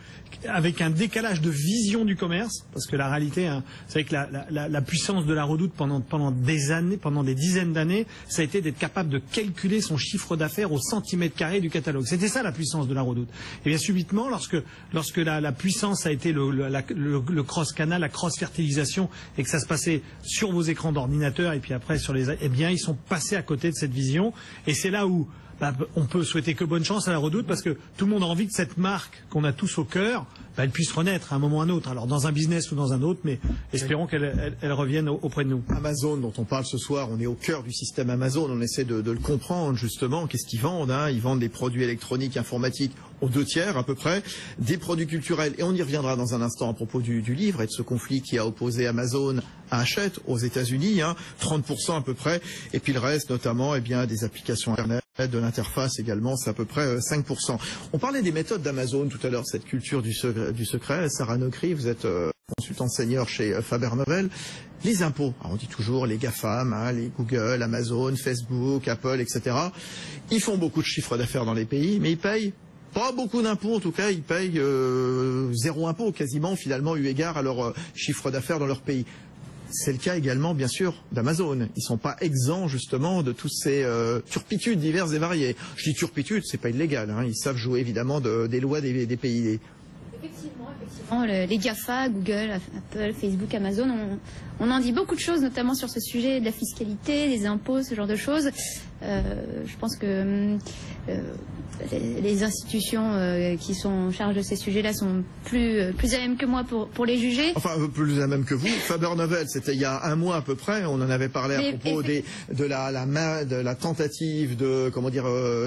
avec un décalage de vision du commerce, parce que la réalité, c'est que la puissance de la Redoute pendant des années, pendant des dizaines d'années, ça a été d'être capable de calculer son chiffre d'affaires au centimètre carré du catalogue. C'était ça la puissance de la Redoute. Et bien subitement, lorsque la puissance a été le cross-canal, la cross-fertilisation, et que ça se passait sur vos écrans d'ordinateur et puis après eh bien ils sont passés à côté de cette vision, et c'est là où on peut souhaiter que bonne chance à la Redoute, parce que tout le monde a envie que cette marque qu'on a tous au cœur, elle puisse renaître à un moment ou à un autre, alors dans un business ou dans un autre, mais espérons qu'elle revienne auprès de nous. Amazon, dont on parle ce soir, on est au cœur du système Amazon, on essaie de le comprendre justement. Qu'est-ce qu'ils vendent, Ils vendent des produits électroniques, informatiques aux 2/3 à peu près, des produits culturels, et on y reviendra dans un instant à propos du livre et de ce conflit qui a opposé Amazon à Hachette aux États-Unis, 30% à peu près, et puis le reste notamment des applications Internet, de l'interface également, c'est à peu près 5%. On parlait des méthodes d'Amazon tout à l'heure, cette culture du secret. Sarah Nocry, vous êtes consultante senior chez Faber-Novel. Les impôts, alors on dit toujours les GAFAM, les Google, Amazon, Facebook, Apple, etc. Ils font beaucoup de chiffres d'affaires dans les pays, mais ils payent pas beaucoup d'impôts, en tout cas, ils payent 0 impôt quasiment, finalement, eu égard à leur chiffre d'affaires dans leur pays. C'est le cas également, bien sûr, d'Amazon. Ils ne sont pas exempts, justement, de toutes ces turpitudes diverses et variées. Je dis turpitudes, c'est pas illégal. Ils savent jouer, évidemment, des lois des pays. Effectivement, les GAFA, Google, Apple, Facebook, Amazon, on en dit beaucoup de choses, notamment sur ce sujet de la fiscalité, des impôts, ce genre de choses. Je pense que les institutions qui sont en charge de ces sujets-là sont plus à même que moi pour les juger. Enfin, plus à même que vous. Faber-Novel, c'était il y a un mois à peu près. On en avait parlé à propos de la tentative de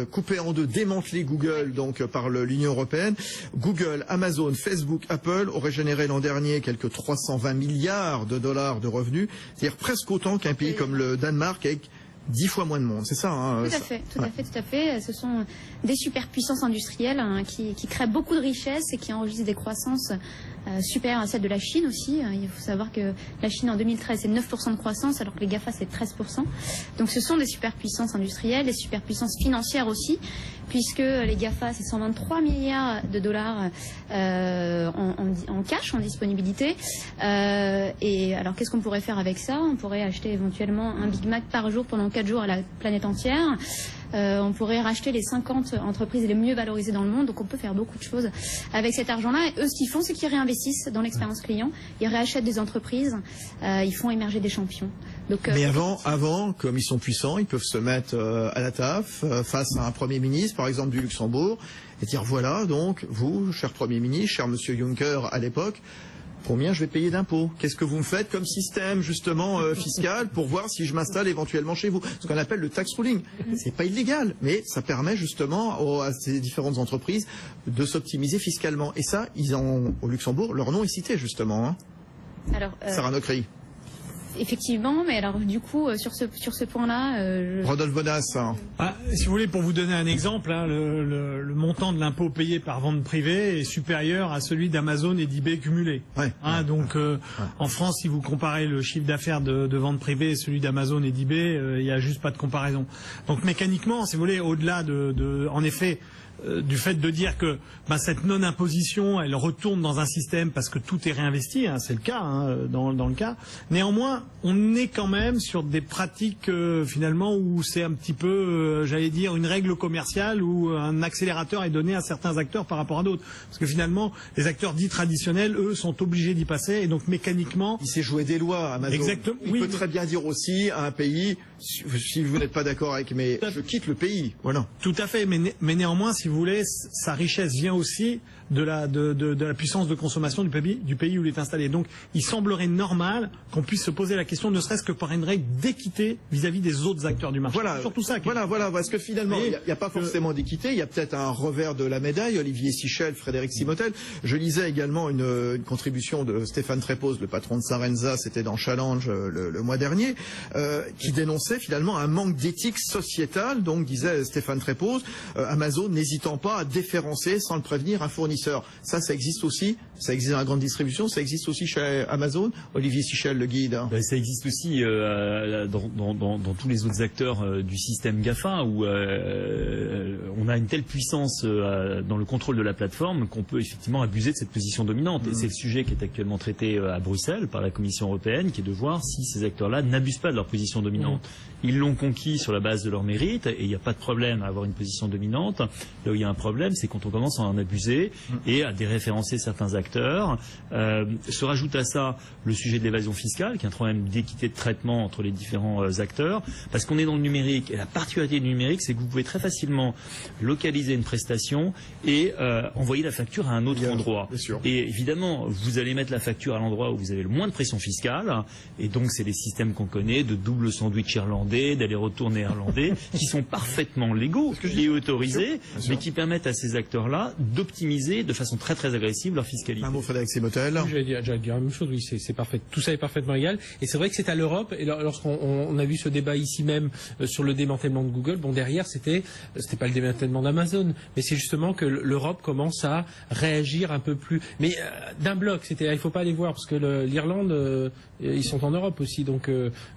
couper en deux, démanteler Google par l'Union européenne. Google, Amazon, Facebook, Apple auraient généré l'an dernier quelques 320 milliards de dollars de revenus, c'est-à-dire presque autant qu'un pays comme le Danemark avec 10 fois moins de monde, c'est ça Tout à fait. Ce sont des superpuissances industrielles qui créent beaucoup de richesses et qui enregistrent des croissances supérieures à celles de la Chine aussi. Il faut savoir que la Chine en 2013 c'est 9% de croissance, alors que les GAFA c'est 13%. Donc ce sont des superpuissances industrielles, des superpuissances financières aussi, puisque les GAFA c'est 123 milliards de dollars en cash, en disponibilité. Et alors qu'est-ce qu'on pourrait faire avec ça? On pourrait acheter éventuellement un Big Mac par jour pendant 4 jours à la planète entière. On pourrait racheter les 50 entreprises les mieux valorisées dans le monde. Donc on peut faire beaucoup de choses avec cet argent-là. Et eux, ce qu'ils font, c'est qu'ils réinvestissent dans l'expérience client. Ils réachètent des entreprises. Ils font émerger des champions. Donc, mais avant, comme ils sont puissants, ils peuvent se mettre à la taf face à un Premier ministre, par exemple du Luxembourg, et dire voilà, donc vous, cher Premier ministre, cher Monsieur Juncker à l'époque, combien je vais payer d'impôts? Qu'est-ce que vous me faites comme système justement fiscal pour voir si je m'installe éventuellement chez vous? Ce qu'on appelle le tax ruling. C'est pas illégal, mais ça permet justement à ces différentes entreprises de s'optimiser fiscalement. Et ça, au Luxembourg, leur nom est cité justement. Alors, Sarah Nocry. Effectivement, mais alors du coup sur ce point-là, Rodolphe Bonas. Si vous voulez, pour vous donner un exemple, le montant de l'impôt payé par vente privée est supérieur à celui d'Amazon et d'eBay cumulé. En France, si vous comparez le chiffre d'affaires de vente privée et celui d'Amazon et d'eBay, il n'y a juste pas de comparaison. Donc mécaniquement, si vous voulez, au-delà en effet, du fait de dire que cette non-imposition, elle retourne dans un système parce que tout est réinvesti, c'est le cas dans le cas. Néanmoins, on est quand même sur des pratiques finalement où c'est un petit peu, j'allais dire, une règle commerciale où un accélérateur est donné à certains acteurs par rapport à d'autres. Parce que finalement, les acteurs dits traditionnels, eux, sont obligés d'y passer et donc mécaniquement... Il s'est joué des lois, Amazon. Exactement. Il peut très bien dire aussi à un pays, si vous n'êtes pas d'accord avec mes... Je quitte le pays. Voilà. Tout à fait, mais néanmoins, si vous voulez, sa richesse vient aussi de la puissance de consommation du pays où il est installé. Donc, il semblerait normal qu'on puisse se poser la question, ne serait-ce que par une règle d'équité vis-à-vis des autres acteurs du marché. Voilà, surtout ça. Voilà, parce que finalement, il n'y a pas forcément d'équité, il y a peut-être un revers de la médaille. Olivier Sichel, Frédéric Simotel. Je lisais également une contribution de Stéphane Trépoz, le patron de Sarenza, c'était dans Challenge le mois dernier, qui dénonçait finalement un manque d'éthique sociétale. Donc, disait Stéphane Trépoz, Amazon n'hésitant pas à déférencer sans le prévenir un fournisseur. Ça existe aussi. Ça existe dans la grande distribution. Ça existe aussi chez Amazon. Olivier Sichel, le guide. Ça existe aussi dans tous les autres acteurs du système GAFA où on a une telle puissance dans le contrôle de la plateforme qu'on peut effectivement abuser de cette position dominante. Et c'est le sujet qui est actuellement traité à Bruxelles par la Commission européenne, qui est de voir si ces acteurs-là n'abusent pas de leur position dominante. Ils l'ont conquis sur la base de leur mérite et il n'y a pas de problème à avoir une position dominante. Là où il y a un problème, c'est quand on commence à en abuser et à déréférencer certains acteurs. Se rajoute à ça le sujet de l'évasion fiscale, qui est un problème d'équité de traitement entre les différents acteurs, parce qu'on est dans le numérique. Et la particularité du numérique, c'est que vous pouvez très facilement localiser une prestation et envoyer la facture à un autre endroit. Et évidemment, vous allez mettre la facture à l'endroit où vous avez le moins de pression fiscale. Et donc, c'est les systèmes qu'on connaît de double sandwich irlandais, d'aller-retour néerlandais, qui sont parfaitement légaux et autorisés, mais qui permettent à ces acteurs-là d'optimiser de façon très très agressive leur fiscalité. Un mot, Frédéric Simotel. J'allais dire la même chose, oui, c'est parfait. Tout ça est parfaitement égal. Et c'est vrai que c'est à l'Europe, et lorsqu'on a vu ce débat ici même sur le démantèlement de Google, bon, derrière, c'était pas le démantèlement d'Amazon, mais c'est justement que l'Europe commence à réagir un peu plus, mais d'un bloc. Il faut pas aller voir, parce que l'Irlande, ils sont en Europe aussi, donc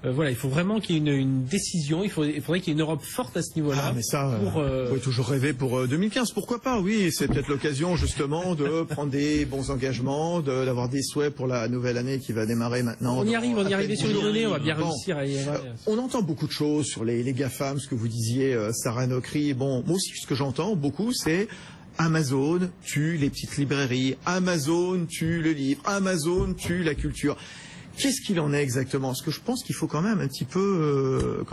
voilà, il faut vraiment qu'il y ait une décision, il faudrait qu'il y ait une Europe forte à ce niveau-là. Ah, mais ça, vous pouvez toujours rêver pour 2015, pourquoi pas, oui, c'est peut-être l'occasion justement de prendre des bons engagements, d'avoir des souhaits pour la nouvelle année qui va démarrer maintenant. On y arrive sur une donnée, on va bien réussir à y arriver. On entend beaucoup de choses sur les GAFAM, ce que vous disiez, Sarah Nokri. Bon, moi aussi, ce que j'entends beaucoup, c'est Amazon tue les petites librairies, Amazon tue le livre, Amazon tue la culture. Qu'est-ce qu'il en est exactement? Parce que je pense qu'il faut quand même un petit peu,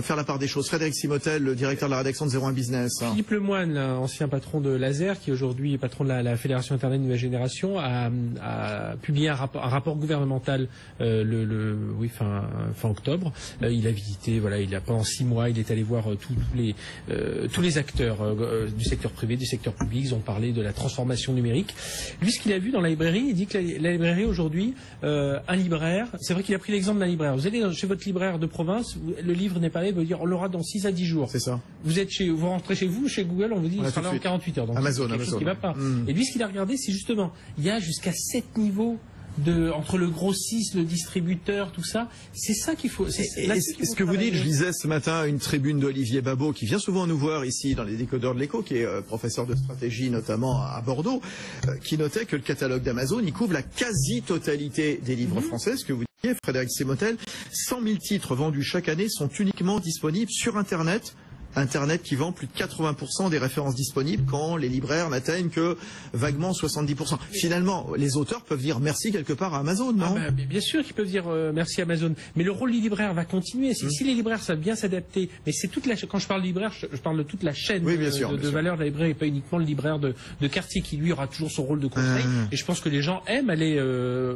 faire la part des choses. Frédéric Simotel, le directeur de la rédaction de 01 Business. Philippe Lemoine, ancien patron de Laser, qui est aujourd'hui patron de la Fédération Internet Nouvelle Génération, a publié un rapport gouvernemental fin octobre. Il a visité, pendant 6 mois, il est allé voir tous les acteurs du secteur privé, du secteur public. Ils ont parlé de la transformation numérique. Lui, ce qu'il a vu dans la librairie, il dit que la librairie aujourd'hui, un libraire, c'est vrai qu'il a pris l'exemple d'un libraire. Vous allez chez votre libraire de province, le livre n'est pas là, il veut dire on l'aura dans 6 à 10 jours. C'est ça. Vous rentrez chez vous, chez Google, on vous dit il sera là en 48 heures. Donc Amazon, quelque chose qui va pas. Et lui, ce qu'il a regardé, c'est justement, il y a jusqu'à 7 niveaux entre le grossiste, le distributeur, tout ça. C'est ça qu'il faut. Ce que vous dites, je lisais ce matin une tribune d'Olivier Babot, qui vient souvent nous voir ici dans les décodeurs de l'écho, qui est professeur de stratégie notamment à Bordeaux, qui notait que le catalogue d'Amazon, il couvre la quasi-totalité des livres français. Ce que vous disiez, Frédéric Simotel, 100 000 titres vendus chaque année sont uniquement disponibles sur Internet. Internet qui vend plus de 80% des références disponibles quand les libraires n'atteignent que vaguement 70%. Finalement, les auteurs peuvent dire merci quelque part à Amazon, non? Bien sûr qu'ils peuvent dire merci à Amazon, mais le rôle du libraire va continuer. Si les libraires savent bien s'adapter, mais c'est quand je parle de libraire, je parle de toute la chaîne de valeur de la librairie, et pas uniquement le libraire de quartier qui lui aura toujours son rôle de conseil. Et je pense que les gens aiment aller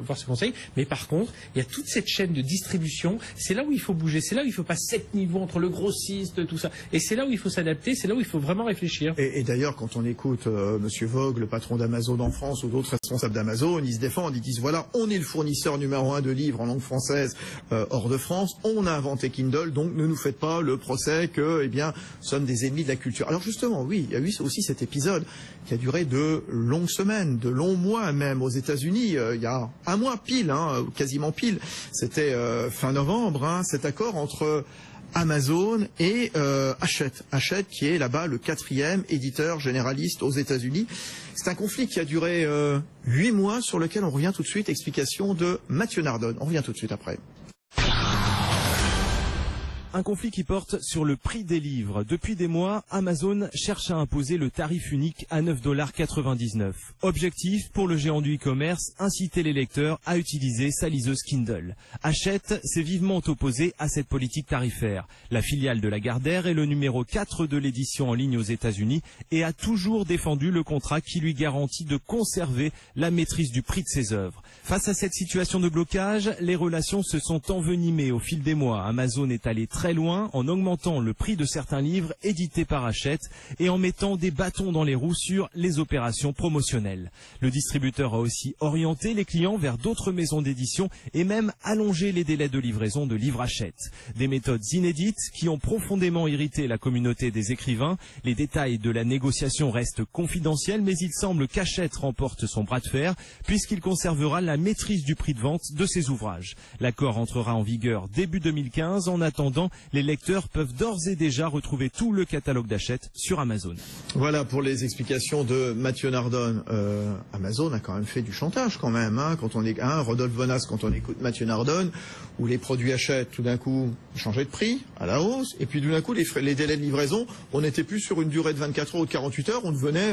voir ce conseil. Mais par contre, il y a toute cette chaîne de distribution. C'est là où il faut bouger. C'est là où il faut pas 7 niveaux entre le grossiste, tout ça. Et c'est là où il faut s'adapter, c'est là où il faut vraiment réfléchir. Et d'ailleurs, quand on écoute Monsieur Vogue, le patron d'Amazon en France, ou d'autres responsables d'Amazon, ils se défendent, ils disent voilà, on est le fournisseur numéro 1 de livres en langue française hors de France, on a inventé Kindle, donc ne nous faites pas le procès que, nous sommes des ennemis de la culture. Alors justement, oui, il y a eu aussi cet épisode qui a duré de longues semaines, de longs mois même aux États-Unis. Il y a un mois pile, quasiment pile, c'était fin novembre, cet accord entre Amazon et Hachette. Hachette qui est là-bas le 4e éditeur généraliste aux États-Unis. C'est un conflit qui a duré 8 mois sur lequel on revient tout de suite. Explication de Mathieu Nardone. On revient tout de suite après. Un conflit qui porte sur le prix des livres. Depuis des mois, Amazon cherche à imposer le tarif unique à 9,99 $. Objectif, pour le géant du e-commerce, inciter les lecteurs à utiliser sa liseuse Kindle. Hachette s'est vivement opposé à cette politique tarifaire. La filiale de Lagardère est le numéro 4 de l'édition en ligne aux États-Unis et a toujours défendu le contrat qui lui garantit de conserver la maîtrise du prix de ses œuvres. Face à cette situation de blocage, les relations se sont envenimées au fil des mois. Amazon est allé très loin en augmentant le prix de certains livres édités par Hachette et en mettant des bâtons dans les roues sur les opérations promotionnelles. Le distributeur a aussi orienté les clients vers d'autres maisons d'édition et même allongé les délais de livraison de livres Hachette. Des méthodes inédites qui ont profondément irrité la communauté des écrivains. Les détails de la négociation restent confidentiels, mais il semble qu'Hachette remporte son bras de fer puisqu'il conservera la maîtrise du prix de vente de ses ouvrages. L'accord entrera en vigueur début 2015. En attendant, les lecteurs peuvent d'ores et déjà retrouver tout le catalogue d'Hachette sur Amazon. Voilà pour les explications de Mathieu Nardone. Amazon a quand même fait du chantage quand même. Quand on est Rodolphe Bonas, quand on écoute Mathieu Nardone, où les produits Hachette tout d'un coup changeaient de prix à la hausse, et puis tout d'un coup les délais de livraison, on n'était plus sur une durée de 24 heures ou de 48 heures, on devenait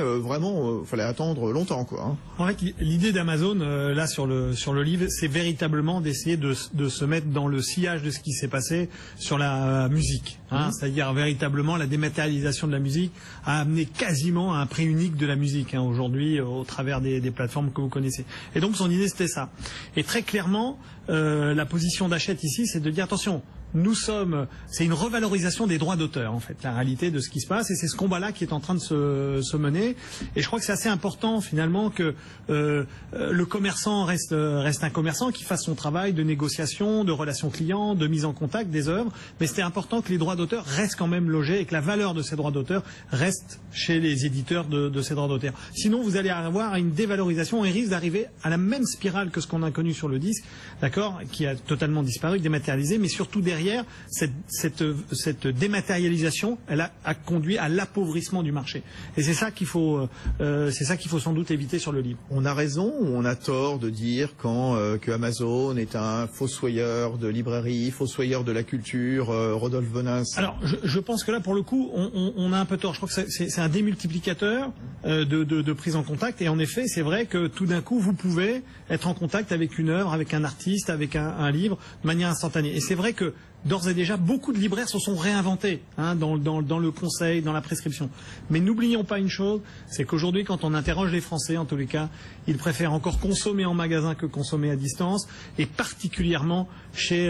fallait attendre longtemps quoi. En fait, l'idée d'Amazon là sur le livre, c'est véritablement d'essayer de se mettre dans le sillage de ce qui s'est passé sur la musique, c'est-à-dire véritablement la dématérialisation de la musique a amené quasiment à un prix unique de la musique aujourd'hui au travers des plateformes que vous connaissez. Et donc son idée c'était ça. Et très clairement, la position d'Hachette ici, c'est de dire attention. C'est une revalorisation des droits d'auteur, en fait, la réalité de ce qui se passe, et c'est ce combat-là qui est en train de se mener. Et je crois que c'est assez important, finalement, que le commerçant reste un commerçant, qui fasse son travail de négociation, de relations clients, de mise en contact des œuvres. Mais c'était important que les droits d'auteur restent quand même logés et que la valeur de ces droits d'auteur reste chez les éditeurs de ces droits d'auteur. Sinon, vous allez avoir une dévalorisation et risque d'arriver à la même spirale que ce qu'on a connu sur le disque, d'accord, qui a totalement disparu, dématérialisé, mais surtout derrière, cette dématérialisation, elle a conduit à l'appauvrissement du marché. Et c'est ça qu'il faut sans doute éviter sur le livre. On a raison ou on a tort de dire que Amazon est un fossoyeur de librairie, fossoyeur de la culture, Rodolphe Bonas? Alors, je pense que là, pour le coup, on a un peu tort. Je crois que c'est un démultiplicateur de prise en contact. Et en effet, c'est vrai que tout d'un coup, vous pouvez être en contact avec une œuvre, avec un artiste, avec un livre, de manière instantanée. Et c'est vrai que d'ores et déjà, beaucoup de libraires se sont réinventés dans le conseil, dans la prescription. Mais n'oublions pas une chose, c'est qu'aujourd'hui, quand on interroge les Français, en tous les cas, ils préfèrent encore consommer en magasin que consommer à distance, et particulièrement chez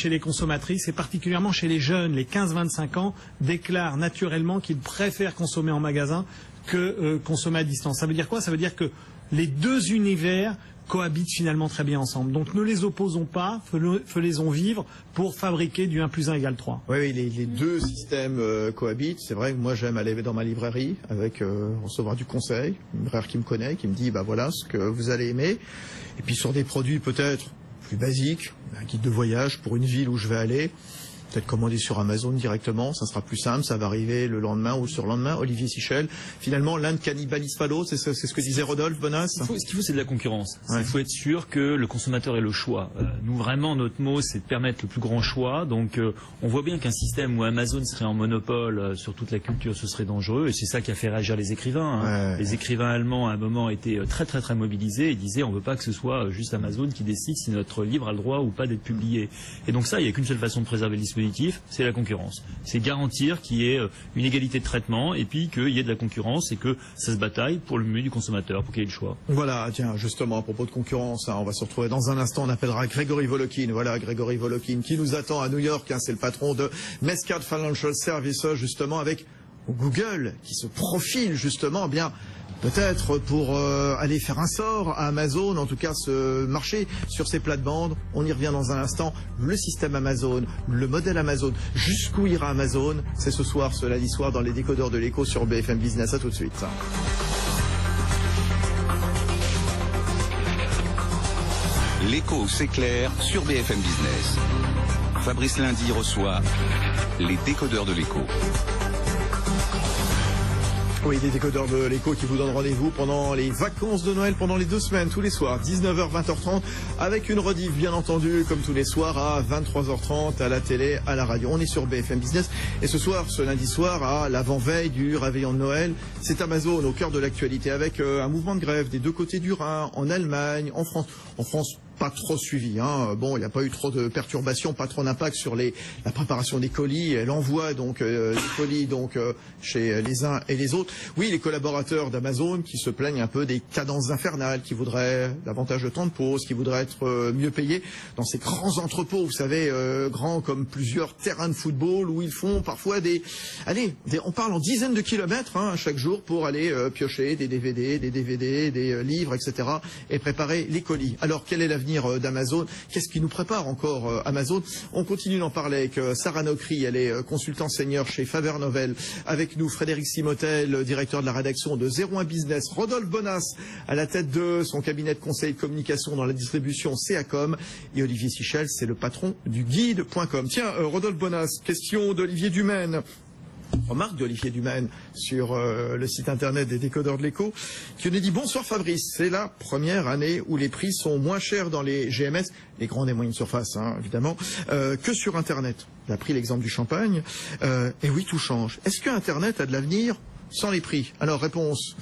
les consommatrices, et particulièrement chez les jeunes, les 15-25 ans, déclarent naturellement qu'ils préfèrent consommer en magasin que consommer à distance. Ça veut dire quoi? Ça veut dire que les deux univers cohabitent finalement très bien ensemble. Donc ne les opposons pas, faisons vivre pour fabriquer du 1 + 1 = 3. Oui, les deux systèmes cohabitent. C'est vrai que moi j'aime aller dans ma librairie avec recevoir du conseil, une libraire qui me connaît, qui me dit voilà ce que vous allez aimer. Et puis sur des produits peut-être plus basiques, un guide de voyage pour une ville où je vais aller, peut-être commander sur Amazon directement, ça sera plus simple, ça va arriver le lendemain ou le surlendemain. Olivier Sichel, finalement l'un ne cannibalise pas l'autre, c'est ce que disait Rodolphe Bonas. Ce qu'il faut, c'est de la concurrence. Il faut être sûr que le consommateur ait le choix. Nous vraiment, notre mot, c'est de permettre le plus grand choix. Donc on voit bien qu'un système où Amazon serait en monopole sur toute la culture, ce serait dangereux, et c'est ça qui a fait réagir les écrivains. Les écrivains allemands à un moment étaient très mobilisés et disaient on ne veut pas que ce soit juste Amazon qui décide si notre livre a le droit ou pas d'être publié. Et donc ça, il n'y a qu'une seule façon de préserver le dispositif, c'est la concurrence. C'est garantir qu'il y ait une égalité de traitement et puis qu'il y ait de la concurrence et que ça se bataille pour le mieux du consommateur, pour qu'il ait le choix. Voilà, tiens, justement, à propos de concurrence, on va se retrouver dans un instant, on appellera Grégory Volokin. Voilà, Grégory Volokin qui nous attend à New York, c'est le patron de Mescard Financial Services, justement, avec Google qui se profile justement peut-être pour aller faire un sort à Amazon, en tout cas se marcher sur ces plates-bandes. On y revient dans un instant. Le système Amazon, le modèle Amazon, jusqu'où ira Amazon? C'est ce soir, ce lundi soir, dans les décodeurs de l'écho sur BFM Business. À tout de suite. L'écho, c'est clair sur BFM Business. Fabrice Lundi reçoit les décodeurs de l'écho. Oui, les décodeurs de l'écho qui vous donnent rendez-vous pendant les vacances de Noël, pendant les 2 semaines, tous les soirs, 19h, 20h30, avec une rediff, bien entendu, comme tous les soirs, à 23h30, à la télé, à la radio. On est sur BFM Business. Et ce soir, ce lundi soir, à l'avant-veille du réveillon de Noël, c'est Amazon au cœur de l'actualité, avec un mouvement de grève des deux côtés du Rhin, en Allemagne, en France. En France, pas trop suivi, hein. Bon, il n'y a pas eu trop de perturbations, pas trop d'impact sur la préparation des colis, l'envoi donc des colis donc chez les uns et les autres. Oui, les collaborateurs d'Amazon qui se plaignent un peu des cadences infernales, qui voudraient davantage de temps de pause, qui voudraient être mieux payés dans ces grands entrepôts, vous savez, grands comme plusieurs terrains de football où ils font parfois on parle en dizaines de kilomètres chaque jour pour aller piocher des DVD, des livres, etc. et préparer les colis. Alors quel est l'avenir d'Amazon? Qu'est-ce qui nous prépare encore Amazon? On continue d'en parler avec Sarah Nocri, elle est consultante senior chez Faber Novel. Avec nous, Frédéric Simotel, directeur de la rédaction de 01 Business. Rodolphe Bonas, à la tête de son cabinet de conseil de communication dans la distribution CACOM. Et Olivier Sichel, c'est le patron du guide.com. Tiens, Rodolphe Bonas, question d'Olivier Dumaine. Remarque d'Olivier Dumaine sur le site internet des décodeurs de l'écho, qui nous dit: bonsoir Fabrice, c'est la première année où les prix sont moins chers dans les GMS, les grandes et moyennes surfaces évidemment, que sur internet. Il a pris l'exemple du champagne, et oui, tout change. Est-ce que internet a de l'avenir sans les prix? Alors, réponse.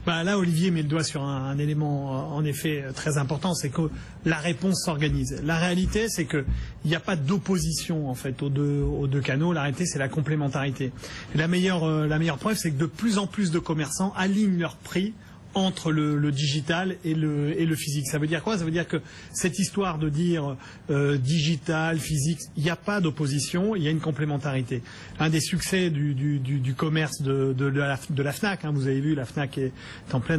Là, Olivier met le doigt sur un élément en effet très important, c'est que la réponse s'organise. La réalité, c'est qu'il n'y a pas d'opposition en fait aux deux canaux. La réalité, c'est la complémentarité. Et la meilleure preuve, c'est que de plus en plus de commerçants alignent leurs prix entre le digital et le physique. Ça veut dire quoi? Ça veut dire que cette histoire de dire digital, physique, il n'y a pas d'opposition, il y a une complémentarité. Un des succès du commerce de la FNAC, vous avez vu, la FNAC est en plein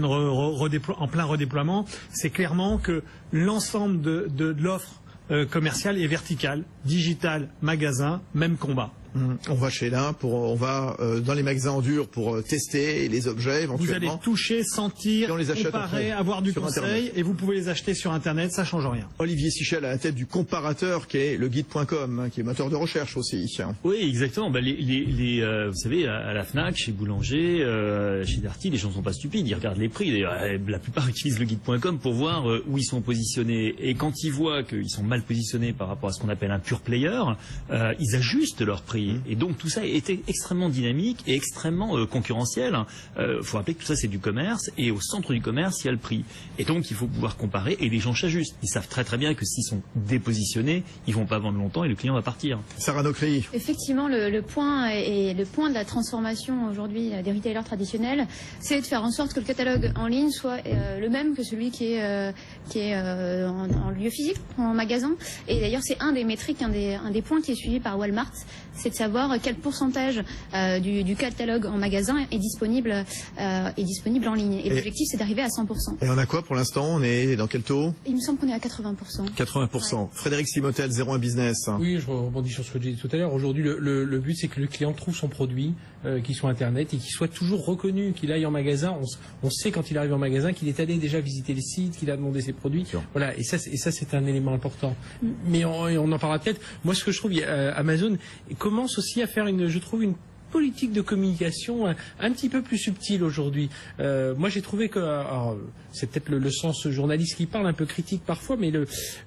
redéploiement, c'est clairement que l'ensemble de l'offre commerciale est verticale, digital, magasin, même combat. On va chez l'un, on va dans les magasins en dur pour tester les objets éventuellement. Vous allez toucher, sentir, comparer, avoir du conseil, Internet. Et vous pouvez les acheter sur Internet, ça change rien. Olivier Sichel à la tête du comparateur qui est le guide.com, qui est moteur de recherche aussi. Oui, exactement. Vous savez, à la FNAC, chez Boulanger, chez Darty, les gens ne sont pas stupides, ils regardent les prix. D'ailleurs, la plupart utilisent le guide.com pour voir où ils sont positionnés. Et quand ils voient qu'ils sont mal positionnés par rapport à ce qu'on appelle un pure player, ils ajustent leur prix. Et donc tout ça était extrêmement dynamique et extrêmement concurrentiel. Faut rappeler que tout ça c'est du commerce et au centre du commerce il y a le prix. Et donc il faut pouvoir comparer et les gens s'ajustent. Ils savent très très bien que s'ils sont dépositionnés, ils vont pas vendre longtemps et le client va partir. Sarah Nocri. Effectivement, le point de la transformation aujourd'hui des retailers traditionnels, c'est de faire en sorte que le catalogue en ligne soit le même que celui qui est en lieu physique, en magasin. Et d'ailleurs c'est un des métriques, un des points qui est suivi par Walmart, c'est de savoir quel pourcentage du catalogue en magasin est disponible en ligne. Et l'objectif, c'est d'arriver à 100%. Et on a quoi pour l'instant? On est dans quel taux? Il me semble qu'on est à 80%. 80%. Ouais. Frédéric Simotel, 01 Business. Oui, je rebondis sur ce que j'ai dit tout à l'heure. Aujourd'hui, le but, c'est que le client trouve son produit, qu'il soit Internet, et qu'il soit toujours reconnu, qu'il aille en magasin. On sait quand il arrive en magasin qu'il est allé déjà visiter les sites, qu'il a demandé ses produits. Voilà, et ça c'est un élément important. Mais on en parlera peut-être. Moi, ce que je trouve, Amazon commence aussi à faire une politique de communication un petit peu plus subtile aujourd'hui. Moi, j'ai trouvé que, c'est peut-être le sens journaliste qui parle, un peu critique parfois, mais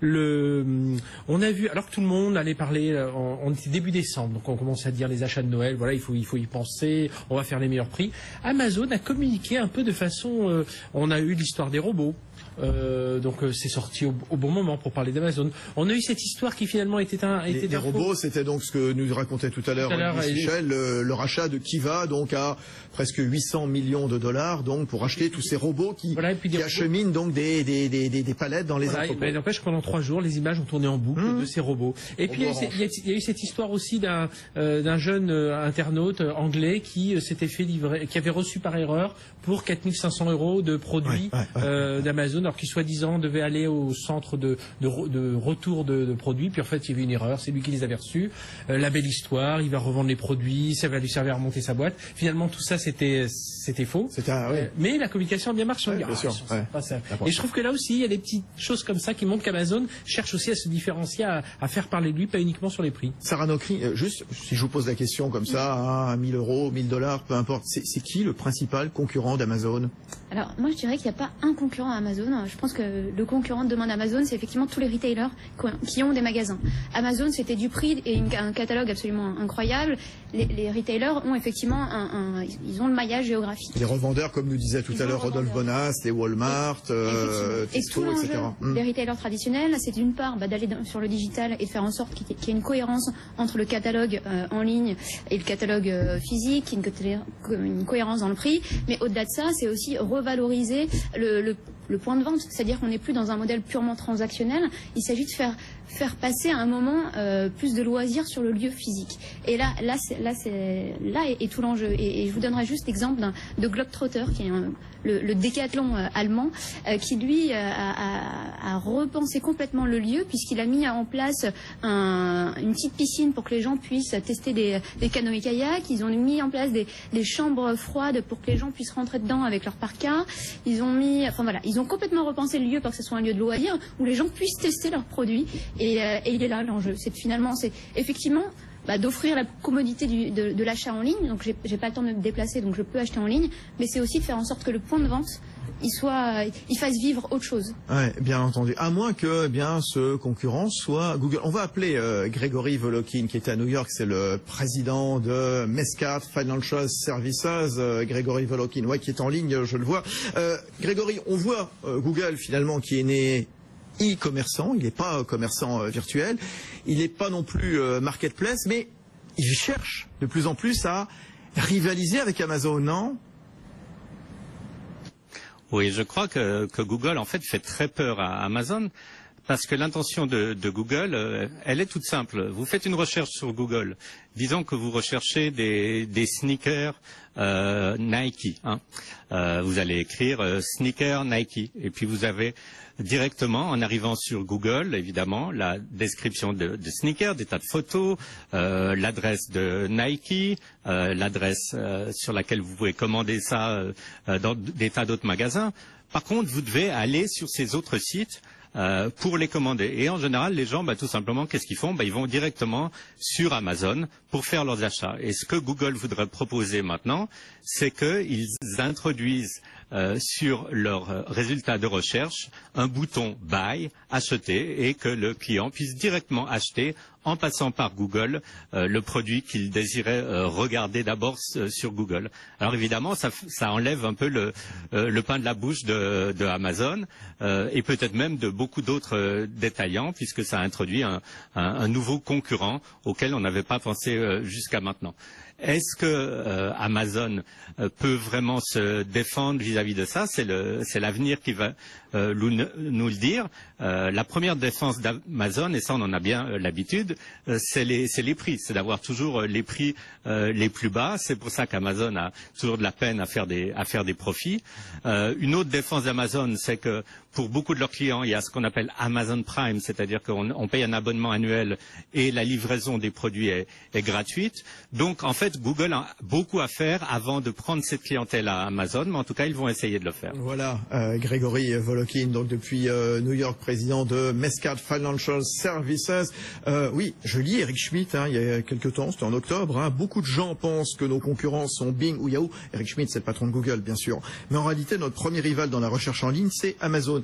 on a vu, alors que tout le monde allait parler, on était début décembre, donc on commençait à dire les achats de Noël, voilà, il faut y penser, on va faire les meilleurs prix. Amazon a communiqué un peu de façon, on a eu l'histoire des robots. Donc c'est sorti au bon moment pour parler d'Amazon. On a eu cette histoire qui finalement était des robots, c'était donc ce que nous racontait tout à l'heure Michel, le rachat de Kiva donc à presque 800 millions de dollars donc pour acheter tous ces robots qui acheminent donc des palettes dans les entrepôts. N'empêche que pendant 3 jours les images ont tourné en boucle de ces robots. Et puis il y a eu cette histoire aussi d'un jeune internaute anglais qui s'était fait livrer, qui avait reçu par erreur pour 4 500 € de produits d'Amazon. Amazon, alors qui soi-disant devait aller au centre de retour de produits, puis en fait il y avait une erreur, c'est lui qui les avait reçus. La belle histoire, il va revendre les produits, ça va lui servir à remonter sa boîte. Finalement tout ça c'était faux. Mais la communication a bien marché. Bien sûr. Et je trouve que là aussi il y a des petites choses comme ça qui montrent qu'Amazon cherche aussi à se différencier, à faire parler de lui, pas uniquement sur les prix. Sarah Nokri, juste si je vous pose la question comme ça, à 1000 €, 1000 $, peu importe, c'est qui le principal concurrent d'Amazon? Alors moi je dirais qu'il n'y a pas un concurrent à Amazon. Je pense que le concurrent de demain d'Amazon, c'est effectivement tous les retailers qui ont des magasins. Amazon, c'était du prix et un catalogue absolument incroyable. Les retailers ont effectivement ils ont le maillage géographique. Les revendeurs, comme nous disait tout à l'heure Rodolphe Bonas, les Walmart, Tesco, etc. Les retailers traditionnels, c'est d'une part d'aller sur le digital et de faire en sorte qu'il y ait une cohérence entre le catalogue en ligne et le catalogue physique, une cohérence dans le prix. Mais au-delà de ça, c'est aussi revaloriser le point de vente, c'est-à-dire qu'on n'est plus dans un modèle purement transactionnel. Il s'agit de faire passer à un moment plus de loisirs sur le lieu physique. Et là est tout l'enjeu. Et je vous donnerai juste l'exemple de Globetrotter, qui est le décathlon allemand, qui lui a repensé complètement le lieu, puisqu'il a mis en place une petite piscine pour que les gens puissent tester des canoës-kayaks. Ils ont mis en place des chambres froides pour que les gens puissent rentrer dedans avec leur parka. Ils ont complètement repensé le lieu pour que ce soit un lieu de loisirs où les gens puissent tester leurs produits. Et il est là l'enjeu. C'est effectivement d'offrir la commodité de l'achat en ligne. Donc j'ai pas le temps de me déplacer, donc je peux acheter en ligne. Mais c'est aussi de faire en sorte que le point de vente il fasse vivre autre chose. Ouais, bien entendu. À moins que ce concurrent soit Google. On va appeler Grégory Volokin, qui était à New York, c'est le président de Mescat Financial Services. Grégory Volokin, qui est en ligne, je le vois. Grégory, on voit Google finalement qui est né e-commerçant, il n'est pas commerçant virtuel, il n'est pas non plus marketplace, mais il cherche de plus en plus à rivaliser avec Amazon, non ? Oui, je crois que Google en fait très peur à Amazon, parce que l'intention de Google, elle est toute simple. Vous faites une recherche sur Google, disons que vous recherchez des sneakers Nike. Vous allez écrire sneakers Nike, et puis vous avez directement, en arrivant sur Google, évidemment, la description de sneakers, des tas de photos, l'adresse de Nike, l'adresse sur laquelle vous pouvez commander ça dans des tas d'autres magasins. Par contre, vous devez aller sur ces autres sites pour les commander. Et en général, les gens, tout simplement, qu'est-ce qu'ils font ? Ils vont directement sur Amazon pour faire leurs achats. Et ce que Google voudrait proposer maintenant, c'est qu'ils introduisent sur leurs résultats de recherche un bouton Buy, acheter, et que le client puisse directement acheter en passant par Google le produit qu'il désirait regarder d'abord sur Google. Alors évidemment, ça enlève un peu le pain de la bouche de Amazon et peut-être même de beaucoup d'autres détaillants, puisque ça introduit un nouveau concurrent auquel on n'avait pas pensé jusqu'à maintenant. Est-ce que Amazon peut vraiment se défendre vis-à-vis de ça? C'est l'avenir qui va nous le dire. La première défense d'Amazon, et ça on en a bien l'habitude, c'est les prix. C'est d'avoir toujours les prix les plus bas. C'est pour ça qu'Amazon a toujours de la peine à faire des profits. Une autre défense d'Amazon, c'est que pour beaucoup de leurs clients, il y a ce qu'on appelle Amazon Prime, c'est-à-dire qu'on paye un abonnement annuel et la livraison des produits est gratuite. Donc en fait, Google a beaucoup à faire avant de prendre cette clientèle à Amazon, mais en tout cas, ils vont essayer de le faire. Voilà, Grégory Volokin, donc depuis New York, président de Mescat Financial Services. Oui, je lis Eric Schmidt, il y a quelques temps, c'était en octobre, beaucoup de gens pensent que nos concurrents sont Bing ou Yahoo. Eric Schmidt, c'est le patron de Google, bien sûr. Mais en réalité, notre premier rival dans la recherche en ligne, c'est Amazon.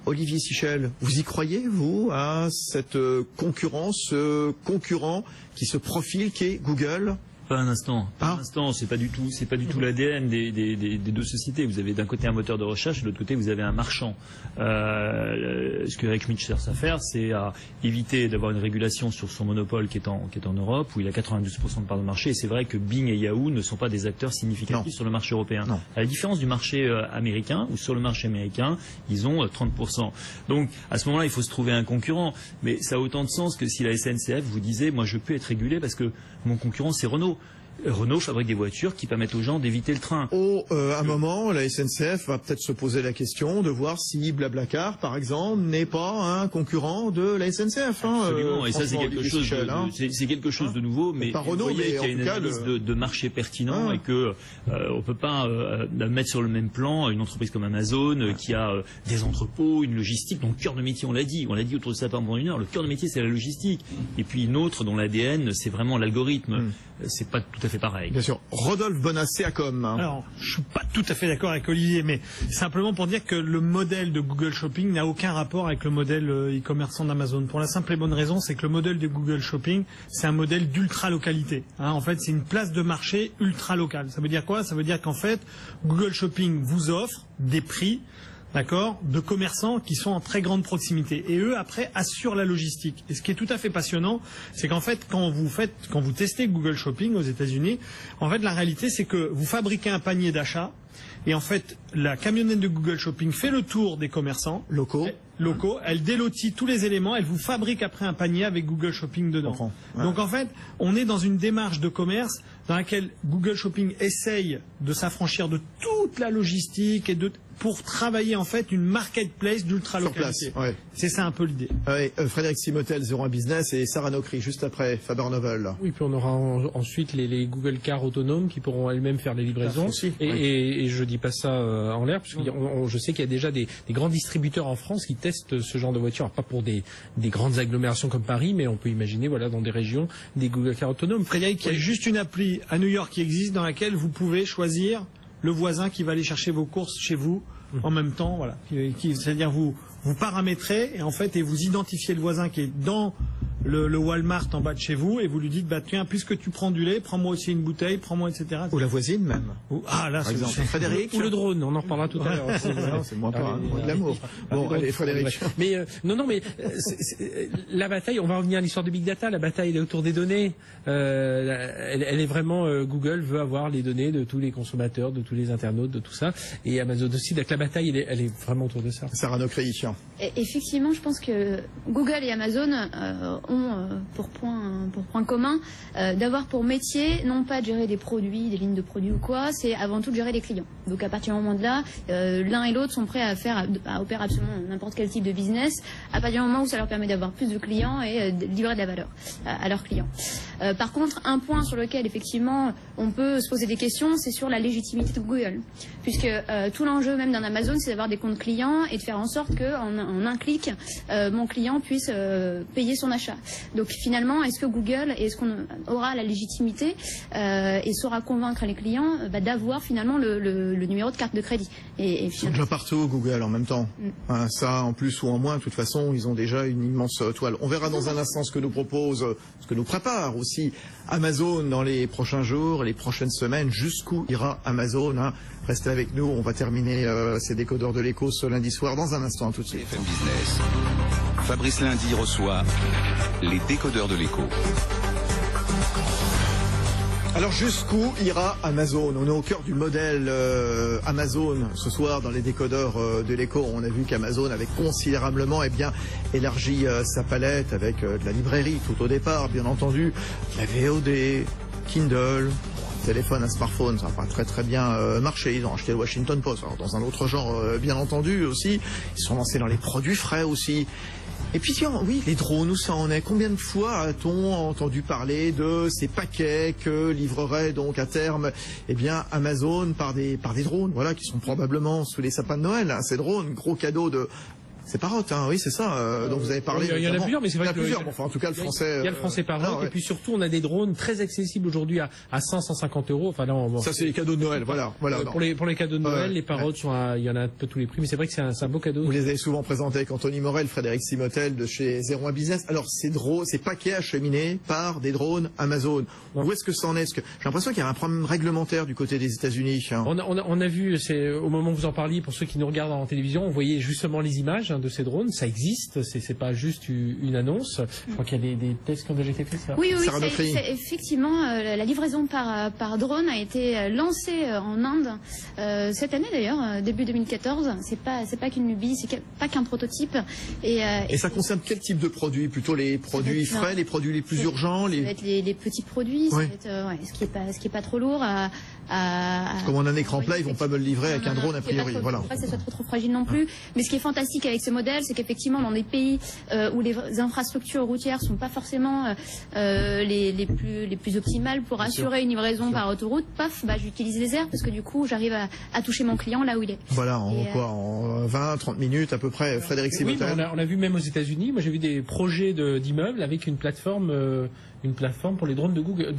Olivier Sichel, vous y croyez, vous, à cette concurrence, ce concurrent qui se profile, qui est Google ? Pas un instant. Pas un instant. C'est pas du tout l'ADN des deux sociétés. Vous avez d'un côté un moteur de recherche et de l'autre côté vous avez un marchand. Ce que Eric Schmidt cherche à faire, c'est à éviter d'avoir une régulation sur son monopole qui est en Europe, où il a 92% de part de marché. Et c'est vrai que Bing et Yahoo ne sont pas des acteurs significatifs sur le marché européen. Non. À la différence du marché américain, où sur le marché américain, ils ont 30%. Donc, à ce moment-là, il faut se trouver un concurrent. Mais ça a autant de sens que si la SNCF vous disait, moi je peux être régulé parce que mon concurrent c'est Renault. Renault fabrique des voitures qui permettent aux gens d'éviter le train. À un moment, la SNCF va peut-être se poser la question de voir si Blablacar, par exemple, n'est pas un concurrent de la SNCF. Absolument, et ça c'est quelque chose c'est quelque chose de nouveau, mais pas Renault, vous voyez qu'il y a une cas, analyse de marché pertinent et que on peut pas mettre sur le même plan une entreprise comme Amazon qui a des entrepôts, une logistique, donc cœur de métier, on l'a dit autour de ça pendant une heure, le cœur de métier c'est la logistique, et puis une autre dont l'ADN c'est vraiment l'algorithme. C'est pas tout à fait pareil. Bien sûr. Rodolphe Bonasset à Com. Alors, je suis pas tout à fait d'accord avec Olivier, mais simplement pour dire que le modèle de Google Shopping n'a aucun rapport avec le modèle e-commerçant d'Amazon. Pour la simple et bonne raison, c'est que le modèle de Google Shopping, c'est un modèle d'ultra-localité. En fait, c'est une place de marché ultra-locale. Ça veut dire quoi? Ça veut dire qu'en fait, Google Shopping vous offre des prix, d'accord, de commerçants qui sont en très grande proximité. Et eux, après, assurent la logistique. Et ce qui est tout à fait passionnant, c'est qu'en fait, quand vous testez Google Shopping aux États-Unis, en fait, la réalité, c'est que vous fabriquez un panier d'achat, et en fait, la camionnette de Google Shopping fait le tour des commerçants locaux, elle délotit tous les éléments, elle vous fabrique après un panier avec Google Shopping dedans. Donc en fait, on est dans une démarche de commerce dans laquelle Google Shopping essaye de s'affranchir de toute la logistique et pour travailler en fait une marketplace d'ultra-localité. C'est ça un peu l'idée. Frédéric Simotel, 01 Business, et Sarah Nocry, juste après, Faber Novel. Oui, puis on aura ensuite les Google Cars autonomes qui pourront elles-mêmes faire les livraisons. Et je dis pas ça en l'air, parce que je sais qu'il y a déjà des grands distributeurs en France qui testent ce genre de voitures. Alors, pas pour des grandes agglomérations comme Paris, mais on peut imaginer dans des régions des Google Cars autonomes. Frédéric, il y a juste une appli à New York qui existe dans laquelle vous pouvez choisir le voisin qui va aller chercher vos courses chez vous en même temps, voilà. C'est-à-dire vous paramétrez et en fait et vous identifiez le voisin qui est dans le Walmart en bas de chez vous et vous lui dites tiens, puisque tu prends du lait, prends-moi aussi une bouteille, prends-moi, etc. Ou la voisine même. Là c'est Frédéric. Ou le drone, on en reparlera tout à l'heure. C'est moins pas de l'amour. Bon, allez Frédéric. Mais mais la bataille, on va revenir à l'histoire de Big Data, la bataille elle est autour des données. Elle est vraiment Google veut avoir les données de tous les consommateurs, de tous les internautes, de tout ça, et Amazon aussi. Donc la bataille elle est vraiment autour de ça. Sarah Nocry. Effectivement, je pense que Google et Amazon ont pour point commun d'avoir pour métier non pas de gérer des produits, des lignes de produits ou quoi, c'est avant tout de gérer des clients. Donc à partir du moment de là, l'un et l'autre sont prêts à opérer absolument n'importe quel type de business à partir du moment où ça leur permet d'avoir plus de clients et de livrer de la valeur à leurs clients. Par contre, un point sur lequel effectivement on peut se poser des questions, c'est sur la légitimité de Google, puisque tout l'enjeu même d'un Amazon, c'est d'avoir des comptes clients et de faire en sorte qu'en un clic, mon client puisse payer son achat. Donc finalement, est-ce que Google, est-ce qu'on aura la légitimité et saura convaincre les clients d'avoir finalement le numéro de carte de crédit et ils sont déjà partout, Google, en même temps. Ça, en plus ou en moins, de toute façon, ils ont déjà une immense toile. On verra dans un instant ce que nous propose, ce que nous prépare aussi Amazon dans les prochains jours, les prochaines semaines. Jusqu'où ira Amazon, Restez avec nous, on va terminer ces décodeurs de l'écho ce lundi soir dans un instant, tout de suite. BFM Business. Fabrice Lundi reçoit les décodeurs de l'écho. Alors jusqu'où ira Amazon? On est au cœur du modèle Amazon ce soir dans les décodeurs de l'écho. On a vu qu'Amazon avait considérablement élargi sa palette avec de la librairie tout au départ, bien entendu, la VOD, Kindle, téléphone, un smartphone, ça n'a pas très bien marché. Ils ont acheté le Washington Post. Alors, dans un autre genre, bien entendu aussi, ils sont lancés dans les produits frais aussi. Et puis oui, les drones, où ça en est? Combien de fois a-t-on entendu parler de ces paquets que livrerait donc à terme Amazon par des drones, voilà, qui sont probablement sous les sapins de Noël, ces drones, gros cadeau de... C'est Parrot, oui, c'est ça, dont vous avez parlé. Il y en a plusieurs, mais c'est vrai que... en tout cas, le français... Il y a le français Parrot, et puis surtout, on a des drones très accessibles aujourd'hui à 100-150 €. Enfin, là, ça, c'est les cadeaux de Noël, voilà. Pour les cadeaux de Noël, les Parrots, il y en a un peu tous les prix, mais c'est vrai que c'est un beau cadeau. Vous les avez souvent présentés avec Anthony Morel, Frédéric Simotel de chez 01 Business. Alors, ces paquets acheminés par des drones Amazon. Où est-ce que ça en est? Parce que j'ai l'impression qu'il y a un problème réglementaire du côté des États-Unis. On a vu, au moment où vous en parliez, pour ceux qui nous regardent en télévision, on voyait justement les images. hein, de ces drones. Ça existe, c'est pas juste une annonce. Je crois qu'il y a des tests qui ont déjà été faits. Ça. Oui, effectivement, la livraison par drone a été lancée en Inde cette année d'ailleurs, début 2014. C'est pas qu'une lubie, c'est pas qu'un prototype. Et ça concerne quel type de produits? Plutôt les produits frais, les produits les plus urgents? Ça va être les petits produits, ça va être, ce qui est pas trop lourd. Comme on a un écran plat, ils vont pas me le livrer avec un drone a priori. Voilà. Pas que ce soit trop fragile non plus. Mais ce qui est fantastique avec ce modèle, c'est qu'effectivement dans des pays où les infrastructures routières sont pas forcément les plus optimales pour assurer une livraison par autoroute, j'utilise les airs parce que du coup j'arrive à toucher mon client là où il est. Voilà, en 20-30 minutes à peu près. Frédéric Simotel. Oui, on a vu même aux États-Unis. Moi j'ai vu des projets d'immeubles avec une plateforme pour les drones de Google,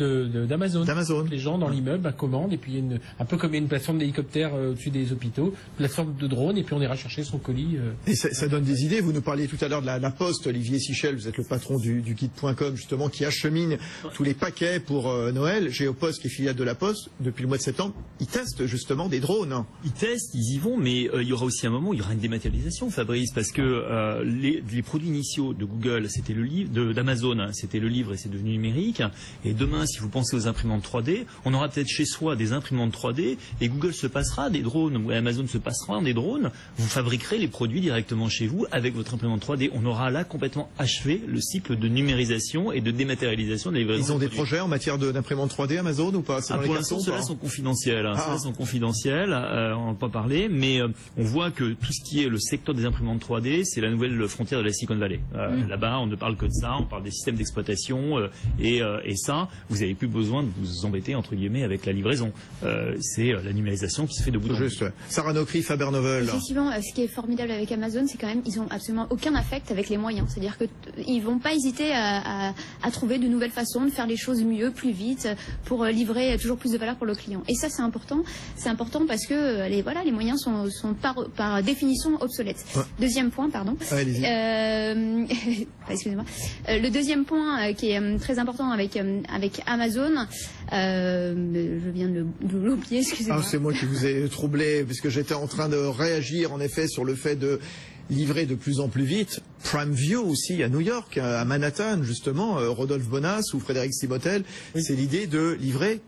d'Amazon. Les gens dans l'immeuble commandent et puis un peu comme une plateforme d'hélicoptère au-dessus des hôpitaux, plateforme de drone et puis on ira chercher son colis. Et ça donne des idées. Vous nous parliez tout à l'heure de la Poste, Olivier Sichel, vous êtes le patron du guide.com justement qui achemine tous les paquets pour Noël. Géopost qui est filiale de la Poste depuis le mois de septembre, ils testent justement des drones. Ils testent, ils y vont, mais il y aura aussi un moment où il y aura une dématérialisation, Fabrice, parce que les produits initiaux de Google, c'était le livre, d'Amazon, c'était le livre et c'est devenu numérique. Et demain, si vous pensez aux imprimantes 3D, on aura peut-être chez soi des imprimantes 3D et Google se passera des drones ou Amazon se passera des drones. Vous fabriquerez les produits directement chez vous avec votre imprimante 3D. On aura là complètement achevé le cycle de numérisation et de dématérialisation des livraisons. Ils ont des projets en matière d'imprimante 3D Amazon ou pas? Pour l'instant, ceux-là sont confidentiels. On n'a pas parlé, mais on voit que tout ce qui est le secteur des imprimantes 3D, c'est la nouvelle frontière de la Silicon Valley. Là-bas, on ne parle que de ça, on parle des systèmes d'exploitation et ça, vous n'avez plus besoin de vous embêter entre guillemets avec la livraison. C'est la numérisation qui se fait de bout en bout. Juste. Sarah Nokri, Faber Novel. Effectivement, ce qui est formidable avec Amazon, c'est quand même ils ont absolument aucun affect avec les moyens. C'est-à-dire que ils vont pas hésiter à trouver de nouvelles façons de faire les choses mieux, plus vite, pour livrer toujours plus de valeur pour le client. Et ça, c'est important. C'est important parce que les moyens sont par définition obsolètes. Ouais. Deuxième point, pardon. Excusez-moi. Le deuxième point qui est très important avec Amazon, je viens de l'oublier, excusez-moi. C'est moi qui vous ai troublé, puisque j'étais en train de réagir en effet sur le fait de livrer de plus en plus vite. Prime View aussi à New York, à Manhattan justement, Rodolphe Bonas ou Frédéric Simotel, c'est l'idée de livrer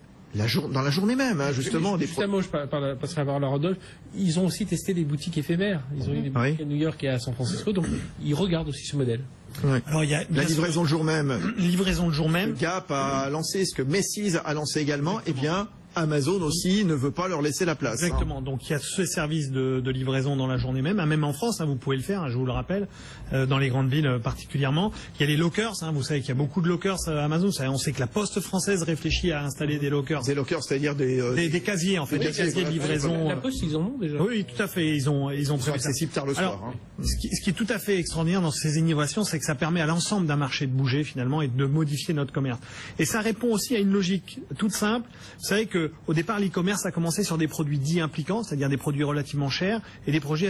dans la journée même, justement. Justement, je passerai à voir la Rodolphe. Ils ont aussi testé des boutiques éphémères. Ils ont eu des boutiques à New York et à San Francisco, donc ils regardent aussi ce modèle. Ouais. Alors, il y a la livraison le jour même. Livraison le jour même. Gap a lancé, ce que Macy's a lancé également. Eh bien, Amazon aussi ne veut pas leur laisser la place. Exactement. Donc il y a ce service de livraison dans la journée même. Même en France, vous pouvez le faire, je vous le rappelle, dans les grandes villes particulièrement. Il y a les lockers. Vous savez qu'il y a beaucoup de lockers à Amazon. On sait que la Poste française réfléchit à installer des lockers. Des lockers, c'est-à-dire des casiers en fait, des casiers de livraison. La Poste, ils en ont déjà. Oui, tout à fait. Ils ont accessibles tard le soir. Ce qui est tout à fait extraordinaire dans ces innovations, c'est que ça permet à l'ensemble d'un marché de bouger finalement et de modifier notre commerce. Et ça répond aussi à une logique toute simple. Vous savez que au départ, l'e-commerce a commencé sur des produits dits impliquants, c'est-à-dire des produits relativement chers et des produits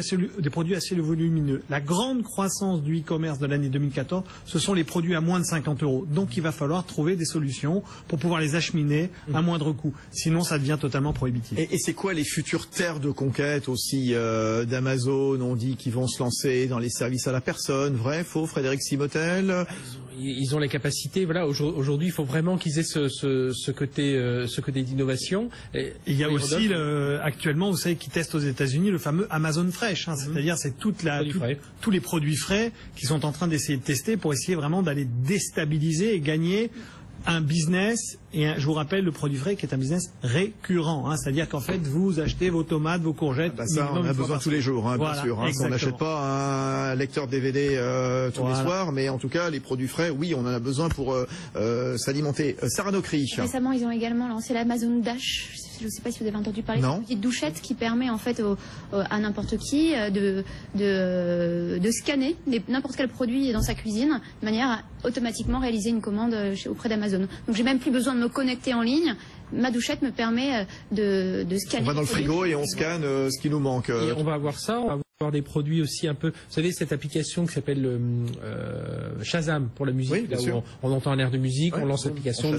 assez volumineux. La grande croissance du e-commerce de l'année 2014, ce sont les produits à moins de 50 €. Donc il va falloir trouver des solutions pour pouvoir les acheminer à moindre coût. Sinon, ça devient totalement prohibitif. Et c'est quoi les futures terres de conquête aussi d'Amazon? On dit qu'ils vont se lancer dans les services à la personne. Vrai, faux, Frédéric Simotel? Ils ont les capacités. Voilà, aujourd'hui, il faut vraiment qu'ils aient ce côté d'innovation. Il y a aussi actuellement, vous savez, qui testent aux États-Unis le fameux Amazon Fresh, c'est-à-dire c'est tous les produits frais qui sont en train d'essayer de tester pour essayer vraiment d'aller déstabiliser et gagner un business, et je vous rappelle le produit frais qui est un business récurrent, c'est-à-dire qu'en fait vous achetez vos tomates, vos courgettes. Ça on a besoin tous les jours, voilà, bien sûr. On n'achète pas un lecteur DVD tous les soirs, mais en tout cas les produits frais, oui, on en a besoin pour s'alimenter. Sarah Nokri. Récemment, ils ont également lancé l'Amazon Dash. Je ne sais pas si vous avez entendu parler de cette petite douchette qui permet en fait à n'importe qui de scanner n'importe quel produit dans sa cuisine de manière à automatiquement réaliser une commande auprès d'Amazon. Donc j'ai même plus besoin de me connecter en ligne. Ma douchette me permet de scanner. On va dans le frigo et on scanne ce qui nous manque. Et on va avoir ça. On va avoir des produits aussi un peu. Vous savez cette application qui s'appelle Shazam pour la musique, oui, là où on entend un air de musique, on lance l'application.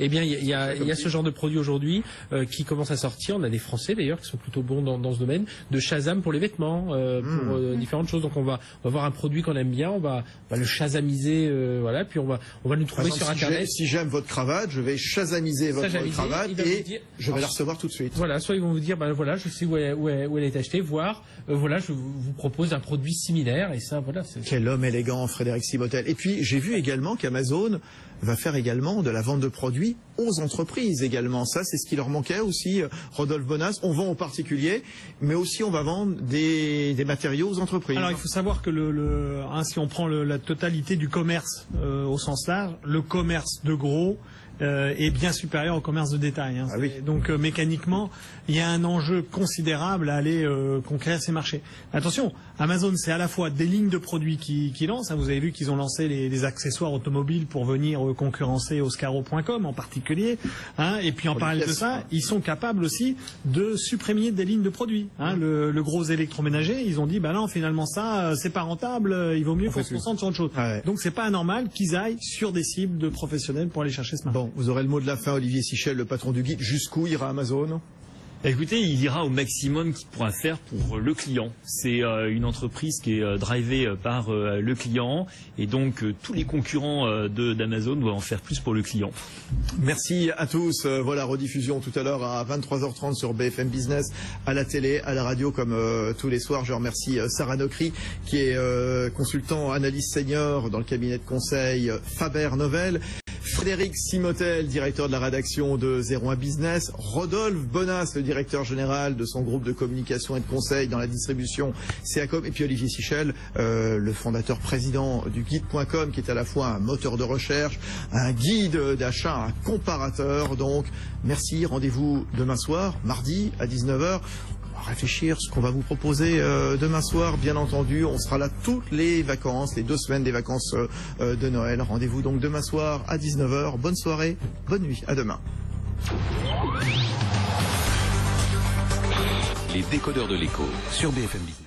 Eh bien, il y a ce genre de produit aujourd'hui qui commence à sortir. On a des Français d'ailleurs qui sont plutôt bons dans ce domaine de Shazam pour les vêtements, pour différentes choses. Donc on va voir un produit qu'on aime bien, on va le shazamiser, voilà, puis on va le trouver sur Internet. Si j'aime votre cravate, je vais shazamiser votre cravate et je vais la recevoir tout de suite. Voilà, soit ils vont vous dire, voilà, je sais où elle est achetée, voire, voilà, je vous propose un produit similaire, et ça, voilà. Quel homme élégant, Frédéric Simotel. Et puis, j'ai vu également qu'Amazon va faire également de la vente de produits aux entreprises également. Ça, c'est ce qui leur manquait aussi, Rodolphe Bonas. On vend aux particuliers, mais aussi on va vendre des matériaux aux entreprises. Alors, il faut savoir que si on prend la totalité du commerce au sens large, le commerce de gros est bien supérieur au commerce de détail. Hein. Ah oui. Donc mécaniquement, il y a un enjeu considérable à aller conquérir ces marchés. Attention, Amazon, c'est à la fois des lignes de produits qui lancent. Hein. Vous avez vu qu'ils ont lancé les accessoires automobiles pour venir concurrencer Oscaro.com en particulier. Hein. Et puis en parallèle de ça, ils sont capables aussi de supprimer des lignes de produits. Hein. Le gros électroménager, ils ont dit, non, finalement ça, c'est pas rentable. Il vaut mieux qu'on se concentre sur autre chose. Ah ouais. Donc c'est pas anormal qu'ils aillent sur des cibles de professionnels pour aller chercher ce marché. Bon, vous aurez le mot de la fin, Olivier Sichel, le patron du guide. Jusqu'où ira Amazon ? Écoutez, il ira au maximum qu'il pourra faire pour le client. C'est une entreprise qui est drivée par le client et donc tous les concurrents d'Amazon doivent en faire plus pour le client. Merci à tous. Voilà, rediffusion tout à l'heure à 23h30 sur BFM Business, à la télé, à la radio comme tous les soirs. Je remercie Sarah Nocry qui est consultant analyste senior dans le cabinet de conseil Faber Novel. Frédéric Simotel, directeur de la rédaction de 01 Business, Rodolphe Bonas, le directeur général de son groupe de communication et de conseil dans la distribution CACOM, et puis Olivier Sichel, le fondateur président du guide.com, qui est à la fois un moteur de recherche, un guide d'achat, un comparateur. Donc merci, rendez-vous demain soir, mardi à 19h. Réfléchir ce qu'on va vous proposer demain soir, bien entendu. On sera là toutes les vacances, les 2 semaines des vacances de Noël. Rendez-vous donc demain soir à 19h. Bonne soirée, bonne nuit, à demain. Les décodeurs de l'écho sur BFM Business.